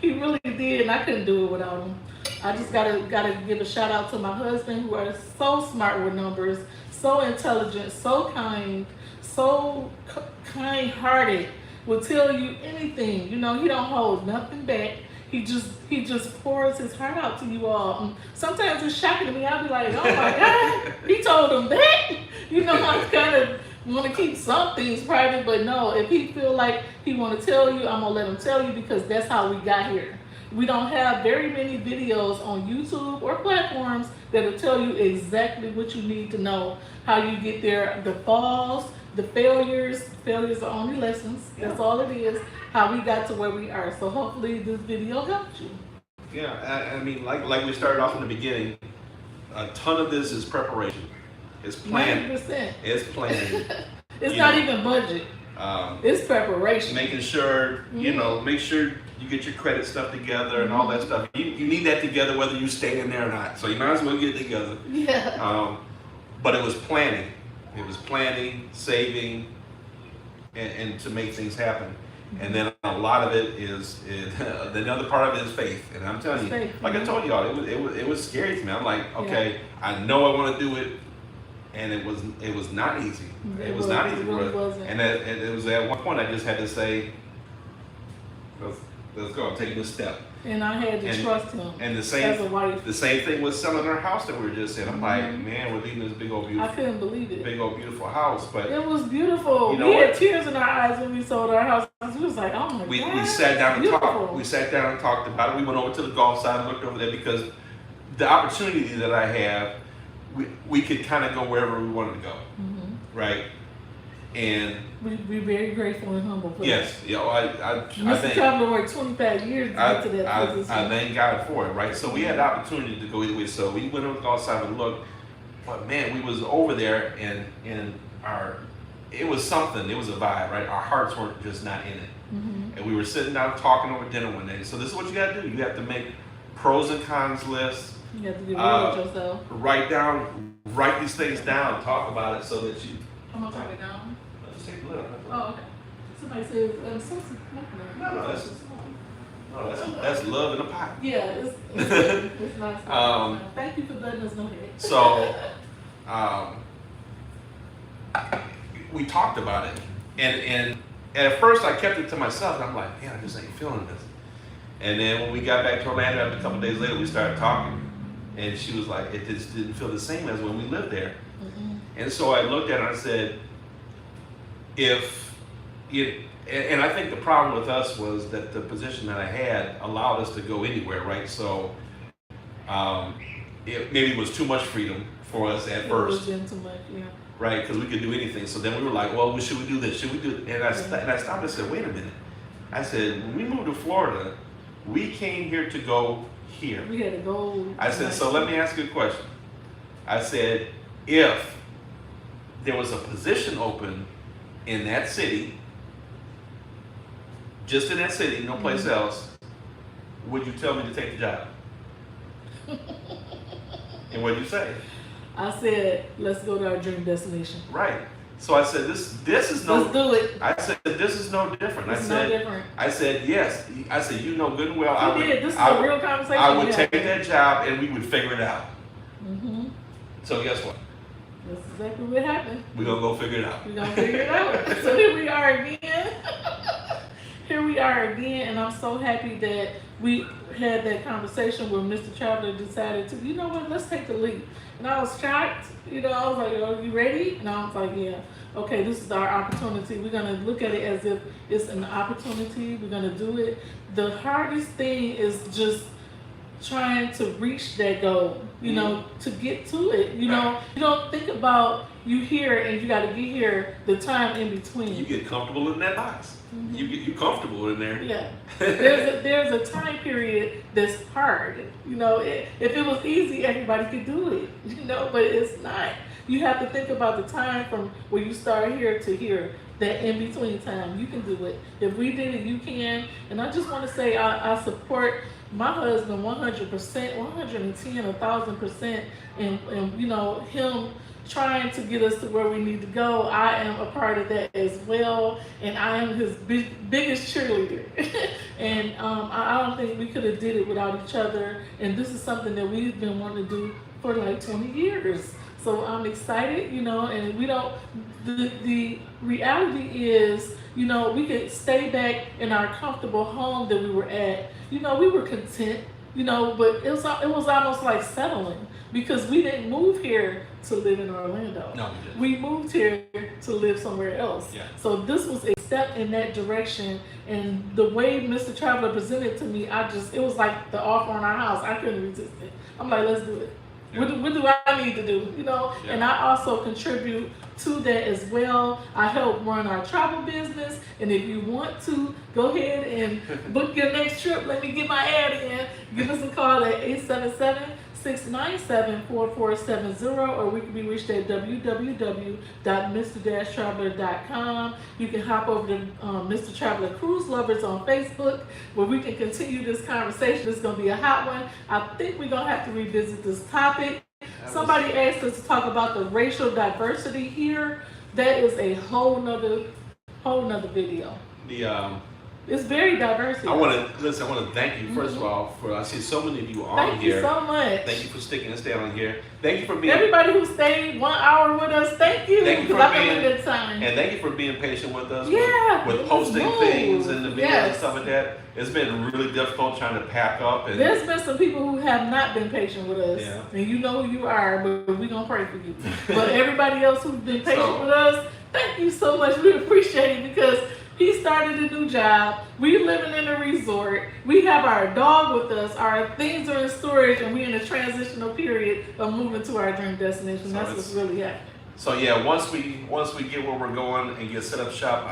He really did, and I couldn't do it without him. I just gotta give a shout out to my husband, who are so smart with numbers, so intelligent, so kind, so kind-hearted. Will tell you anything. You know, he don't hold nothing back. He just pours his heart out to you all. And sometimes it's shocking to me. I'll be like, oh my God, he told him that. You know, I kind of want to keep some things private, but no, if he feel like he want to tell you, I'm gonna let him tell you, because that's how we got here. We don't have very many videos on YouTube or platforms that'll tell you exactly what you need to know, how you get there, the falls, the failures are only lessons. That's all it is. How we got to where we are. So hopefully this video helped you. Yeah, I mean, like we started off in the beginning, a ton of this is preparation. It's planning. 90%. It's planning. It's not even budget. It's preparation. Making sure, you know, make sure you get your credit stuff together and all that stuff. You need that together whether you stay in there or not. So you might as well get it together. Yeah. But it was planning. It was planning, saving, and to make things happen. And then a lot of it is the other part of it is faith. And I'm telling you, like I told y'all, it was scary to me. I'm like, okay, I know I want to do it, and it was not easy. It was not easy. And it was at one point I just had to say, let's go. I'm taking this step. And I had to trust him. And the same thing was selling our house that we were just in. I'm like, man, we're leaving this big old beautiful. I couldn't believe it. Big old beautiful house, but it was beautiful. You know, we had tears in our eyes when we sold our house. We was like, oh my God. We sat down and talked. We sat down and talked about it. We went over to the golf side and looked over there, because the opportunity that I have, we could kind of go wherever we wanted to go, right? And we're very grateful and humble for yes, that. You know, I Mr. Traveler worked 25 years to get to that position. I thank God for it, right? So we had the opportunity to go either way. So we went over the golf side and looked, but man, we was over there, and it was something. It was a vibe, right? Our hearts weren't just not in it, and we were sitting down talking over dinner one day. So this is what you got to do. You have to make pros and cons lists. You have to get real with yourself. Write these things down. Talk about it so that you. I'm gonna write it down. Let's take a look. Oh, okay. Somebody says, that's love in a pot. Yeah, it's nice. Thank you for letting us know that. So, we talked about it, and at first I kept it to myself, and I'm like, man, I just ain't feeling this. And then when we got back to Orlando, after a couple days later, we started talking, and she was like, it just didn't feel the same as when we lived there. And so I looked at her and I said, and I think the problem with us was that the position that I had allowed us to go anywhere, right? So maybe it was too much freedom for us at first. It was too much, yeah. Right, because we could do anything. So then we were like, well, should we do this? Should we do it? And I stopped and said, wait a minute. I said, when we moved to Florida, we came here to go here. We had to go. I said, so let me ask you a question. I said, if there was a position open in that city, just in that city, no place else, would you tell me to take the job? And what did you say? I said, let's go to our dream destination. Right. So I said, this is no. Let's do it. I said, this is no different. It's no different. I said, yes. I said, you know good and well. This is a real conversation. I would take that job and we would figure it out. Mm-hmm. So guess what? That's exactly what happened. We're going to go figure it out. We're going to figure it out. So here we are again. Here we are again, and I'm so happy that we had that conversation where Mr. Traveler decided to, you know what, let's take the leap. And I was shocked, I was like, are you ready? And I was like, yeah, okay, this is our opportunity. We're gonna look at it as if it's an opportunity. We're gonna do it. The hardest thing is just trying to reach that goal, to get to it. You don't think about you here and you got to get here, the time in between. You get comfortable in that box. Mm-hmm. You comfortable in there. Yeah. There's a time period that's hard. If it was easy, everybody could do it. But it's not. You have to think about the time from where you start here to here. That in between time, you can do it. If we did it, you can. And I just want to say I support my husband 100%, 110, 1,000%, and him trying to get us to where we need to go. I am a part of that as well, and I am his biggest cheerleader. And I don't think we could have did it without each other. And this is something that we've been wanting to do for like 20 years. So I'm excited, and we don't. The reality is, we could stay back in our comfortable home that we were at. We were content, but it was almost like settling, because we didn't move here to live in Orlando. No, we didn't. We moved here to live somewhere else. Yeah. So this was a step in that direction, and the way Mr. Traveler presented to me, it was like the offer on our house. I couldn't resist it. I'm like, let's do it. Yeah. What do I need to do? Yeah. And I also contribute to that as well. I help run our travel business, and if you want to go ahead and book your next trip, let me get my ad in. Give us a call at 877-697-4470, or we can be reached at www.mr-traveler.com. You can hop over to Mr. Traveler Cruise Lovers on Facebook, where we can continue this conversation. This is going to be a hot one. I think we're going to have to revisit this topic. Somebody asked us to talk about the racial diversity here. That is a whole nother video. It's very diverse here. I want to thank you, first of all, I see so many of you on here. Thank you so much. Thank you for sticking and staying on here. Thank you for being... Everybody who stayed 1 hour with us, thank you. Thank you for being... that time. And thank you for being patient with us, with posting things and the videos and stuff like that. It's been really difficult trying to pack up. And there's been some people who have not been patient with us. Yeah. And you know who you are, but we're going to pray for you. But everybody else who's been patient with us, thank you so much. We appreciate it, because he started a new job. We living in a resort. We have our dog with us. Our things are in storage, and we're in a transitional period of moving to our dream destination. So that's what's really happening. So yeah, once we get where we're going and get set up shop,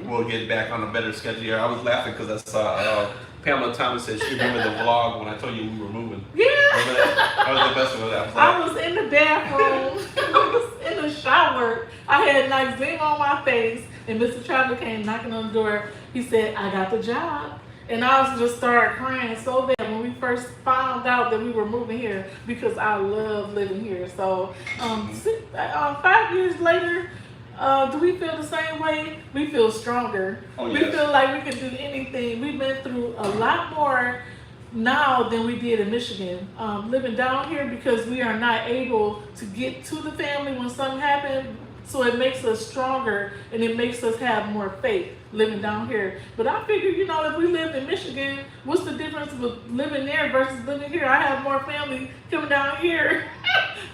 we'll get back on a better schedule here. I was laughing because I saw Pamela Thomas said she remembered the vlog when I told you we were moving. Yeah. That was the best one of that. I was in the bathroom. I was in the shower. I had like eczema on my face, and Mr. Traveler came knocking on the door. He said, I got the job. And I was just started crying so bad when we first found out that we were moving here, because I love living here. So 5 years later, do we feel the same way? We feel stronger. Oh, we feel like we can do anything. We've been through a lot more now than we did in Michigan. Living down here, because we are not able to get to the family when something happened. So it makes us stronger, and it makes us have more faith living down here. But I figure, if we lived in Michigan, what's the difference with living there versus living here? I have more family coming down here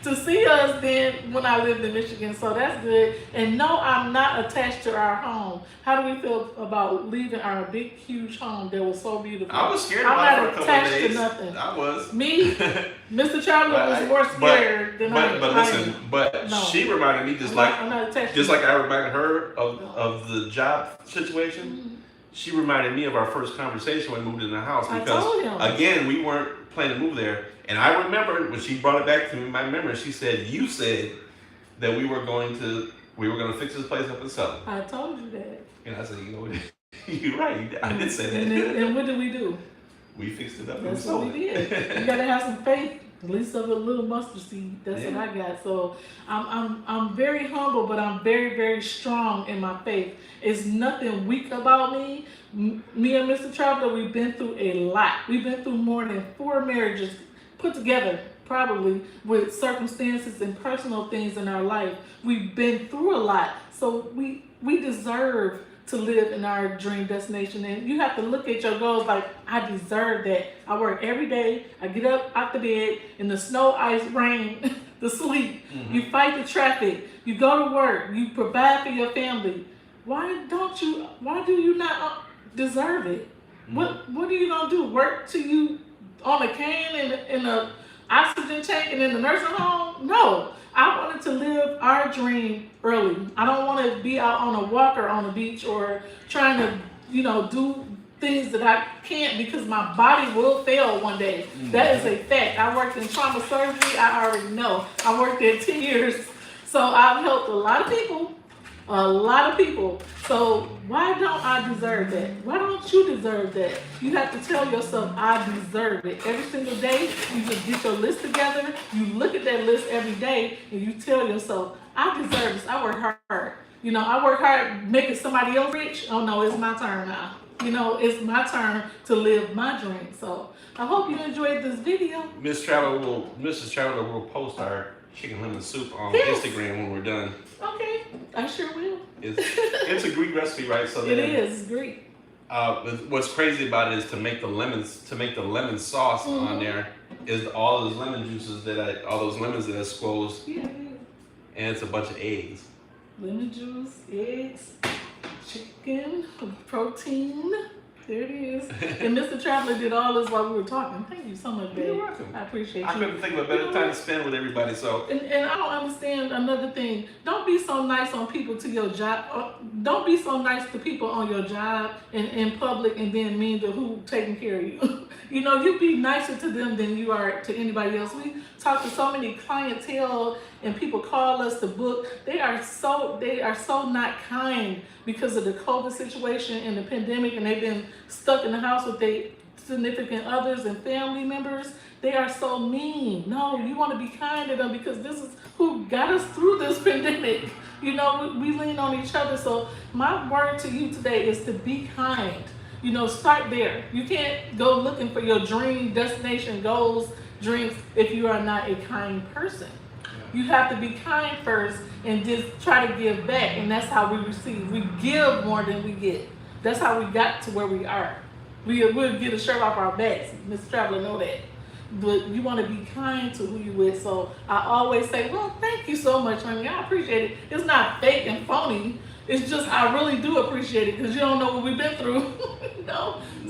to to see us than when I lived in Michigan. So that's good. And no, I'm not attached to our home. How do we feel about leaving our big, huge home that was so beautiful? I was scared I'm about it for a not couple of attached to days. nothing. I was. Me, Mr. Traveler was more scared than I am. But listen, no. She reminded me I'm not attached just like I reminded her of the job situation. Mm-hmm. She reminded me of our first conversation when we moved in the house because again we weren't planning to move there. And I remember when she brought it back to me, my memory, she said, "You said that we were going to fix this place up and sell it." I told you that. And I said, "You know what? You're right. I did say that." And what did we do? We fixed it up. That's what we did. You gotta have some faith. At least of a little mustard seed. That's what I got. So I'm very humble, but I'm very, very strong in my faith. It's nothing weak about me. Me and Mr. Traveler, we've been through a lot. We've been through more than 4 marriages put together, probably with circumstances and personal things in our life. We've been through a lot. So we deserve to live in our dream destination. And you have to look at your goals like, I deserve that. I work every day. I get up out the bed in the snow, ice, rain, the sleet. Mm-hmm. You fight the traffic. You go to work. You provide for your family. Why do you not deserve it? Mm-hmm. What are you gonna do? Work till you on a cane in a oxygen tank and in the nursing home? No. I wanted to live our dream early. I don't want to be out on a walker on the beach or trying to, do things that I can't because my body will fail one day. Mm-hmm. That is a fact. I worked in trauma surgery. I already know. I worked there 10 years. So I've helped a lot of people. So why don't I deserve that? Why don't you deserve that? You have to tell yourself, I deserve it. Every single day, you just get your list together. You look at that list every day and you tell yourself, I deserve this. I work hard. I work hard making somebody else rich. Oh no, it's my turn now. It's my turn to live my dream. So I hope you enjoyed this video. Mrs. Traveler will post our chicken lemon soup on Instagram when we're done. Okay, I sure will. It's a Greek recipe, right? So it is Greek. What's crazy about it is to make the lemon sauce mm-hmm. on there is all those lemon juices all those lemons that I squoze. Yeah. And it's a bunch of eggs. Lemon juice, eggs, chicken, protein. There it is. And Mr. Traveler did all this while we were talking. Thank you so much, babe. You're welcome. I appreciate you. I couldn't think of a better time to spend with everybody. So. And I don't understand another thing. Don't be so nice on people to your job. Don't be so nice to people on your job and in public and then mean to who taking care of you. You be nicer to them than you are to anybody else. We talk to so many clientele and people call us to book. They are so not kind because of the COVID situation and the pandemic, and they've been stuck in the house with their significant others and family members. They are so mean. No, you want to be kind to them because this is who got us through this pandemic. We lean on each other. So my word to you today is to be kind. Start there. You can't go looking for your dream destination, goals, dreams if you are not a kind person. You have to be kind first and just try to give back, and that's how we receive. We give more than we get. That's how we got to where we are. We'll get a shirt off our backs. Mr. Traveler know that. But you want to be kind to who you with. So I always say, well, thank you so much, honey. I appreciate it. It's not fake and phony. It's just I really do appreciate it because you don't know what we've been through.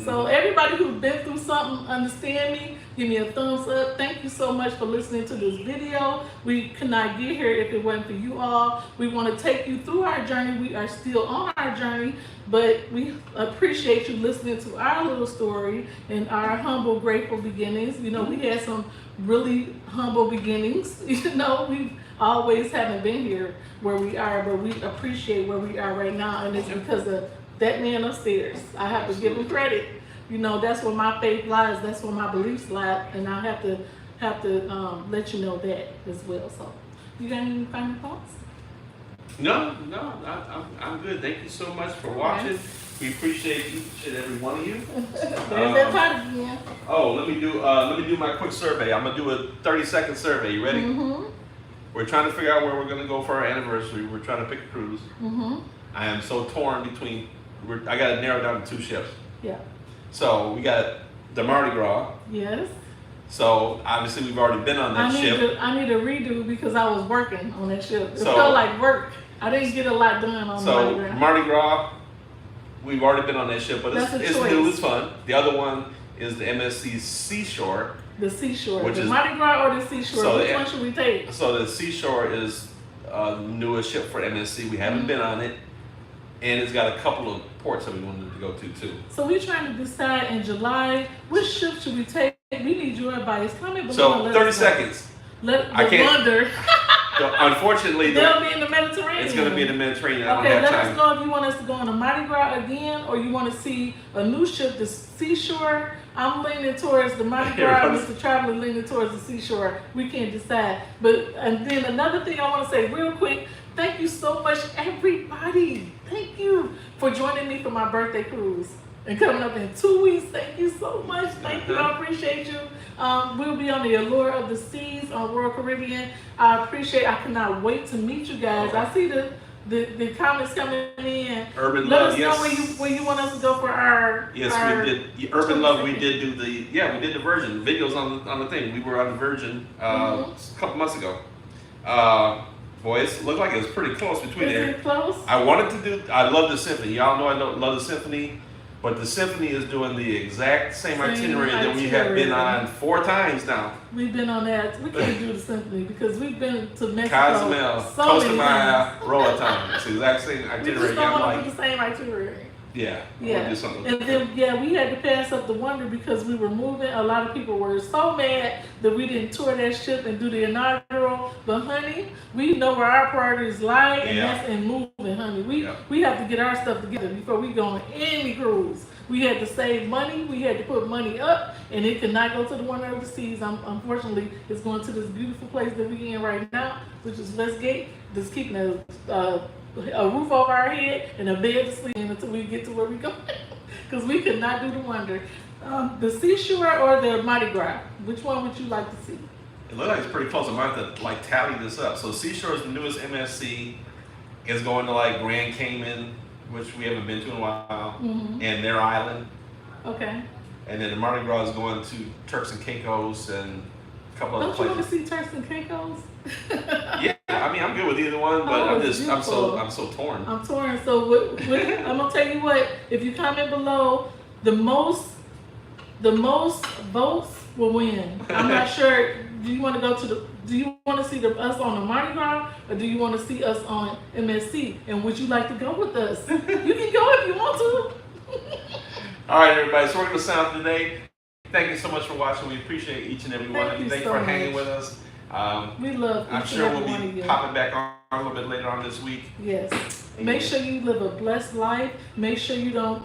So everybody who's been through something, understand me. Give me a thumbs up. Thank you so much for listening to this video. We could not get here if it wasn't for you all. We want to take you through our journey. We are still on our journey, but we appreciate you listening to our little story and our humble, grateful beginnings. We had some really humble beginnings. We always haven't been here where we are, but we appreciate where we are right now, and it's because of that man upstairs. I have to give him credit. That's where my faith lies. That's where my beliefs lie, and I have to let you know that as well. So, you got any final thoughts? No, I'm good. Thank you so much for watching. We appreciate each and every one of you. There's that part again. Oh, let me do my quick survey. I'm gonna do a 30-second survey. You ready? Mm-hmm. We're trying to figure out where we're gonna go for our anniversary. We're trying to pick a cruise. Mm-hmm. I am so torn between. I gotta narrow down to 2 ships. Yeah. So we got the Mardi Gras. Yes. So obviously we've already been on that ship. I need a redo because I was working on that ship. It So- felt like work. I didn't get a lot done on So Mardi Gras. Mardi Gras, we've already been on that ship, but That's a it's choice. new, it's fun. The other one is the MSC Seashore. The seashore. Which The is- Mardi Gras or the seashore? So Which the- one should we take? So the Seashore is the newest ship for MSC. We haven't been on it, and it's got a couple of ports that we wanted to go to too. So we're trying to decide in July which ship should we take. We need your advice. Comment below. and So let 30 us know. seconds. I can't- wonder. So unfortunately, They'll be in the Mediterranean. it's going to be in the Mediterranean. I Okay, don't let have us time. know if you want us to go on a Mardi Gras again, or you want to see a new ship, the Seashore. I'm leaning towards the Mardi Gras. Mr. Traveler leaning towards the Seashore. We can't decide. And then another thing I want to say real quick. Thank you so much, everybody. Thank you for joining me for my birthday cruise and coming up in 2 weeks. Thank you so much. Thank you. I appreciate you. We'll be on the Allure of the Seas on Royal Caribbean. I cannot wait to meet you guys. I see the comments coming in. Urban Let Love, us yes. know where you want us to go for our. Yes, our, we did. Urban Love, we did do we did the Virgin videos on the thing. We were on the Virgin a couple months ago. Boy, it looked like it was pretty close between Is there. it close? I love the Symphony. Y'all know I love the Symphony, but the Symphony is doing the exact same itinerary that we have been on 4 times now. We've been on that. We can't do the Symphony because we've been to Mexico Cozumel, so Costa many Maya, times. Roatan. It's the exact same We itinerary. just don't I'm want to like, do the same itinerary. yeah, I Yeah. want to do something. And then, we had to pass up the Wonder because we were moving. A lot of people were so mad that we didn't tour that ship and do the inaugural. But honey, we know where our priorities lie, and that's in moving, honey. We have to get our stuff together before we go on any cruise. We had to save money. We had to put money up, and it could not go to the Wonder of the Seas. Unfortunately, it's going to this beautiful place that we're in right now, which is Westgate. Just keeping a roof over our head and a bed to sleep in until we get to where we go. Because we could not do the Wonder. The Seashore or the Mardi Gras? Which one would you like to see? It looks like it's pretty close. I might have to tally this up. So Seashore is the newest MSC. It's going to Grand Cayman, which we haven't been to in a while, and their island. Okay. And then the Mardi Gras is going to Turks and Caicos and a couple other Don't you want to places. see Turks and Caicos? Yeah, I mean I'm good with either one, but Oh, I'm it's so torn. I'm torn. So I'm gonna tell you what. If you comment below, the most votes will win. I'm not sure. Do you want to go to the? Do you want to see us on the Mardi Gras, or do you want to see us on MSC? And would you like to go with us? You can go if you want to. All right, everybody. So we're going to sign off today. Thank you so much for watching. We appreciate each and every one of you. Thank you so for hanging much. with us. We love. I'm each sure and we'll every one of be you. popping back on a little bit later on this week. Yes. Make sure you live a blessed life. Make sure you don't.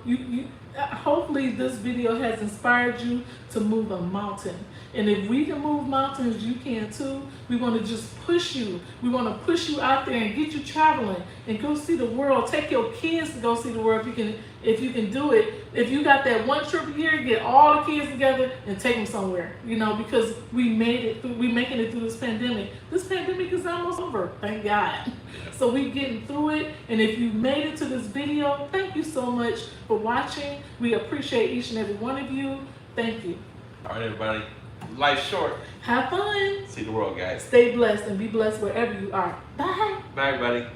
Hopefully, this video has inspired you to move a mountain. And if we can move mountains, you can too. We want to just push you. We want to push you out there and get you traveling and go see the world. Take your kids to go see the world if you can do it. If you got that one trip a year, get all the kids together and take them somewhere. Because we made it through. We making it through this pandemic. This pandemic is almost over. Thank God. So we getting through it. And if you made it to this video, thank you so much for watching. We appreciate each and every one of you. Thank you. All right, everybody. Life's short. Have fun. See the world, guys. Stay blessed and be blessed wherever you are. Bye. Bye, everybody.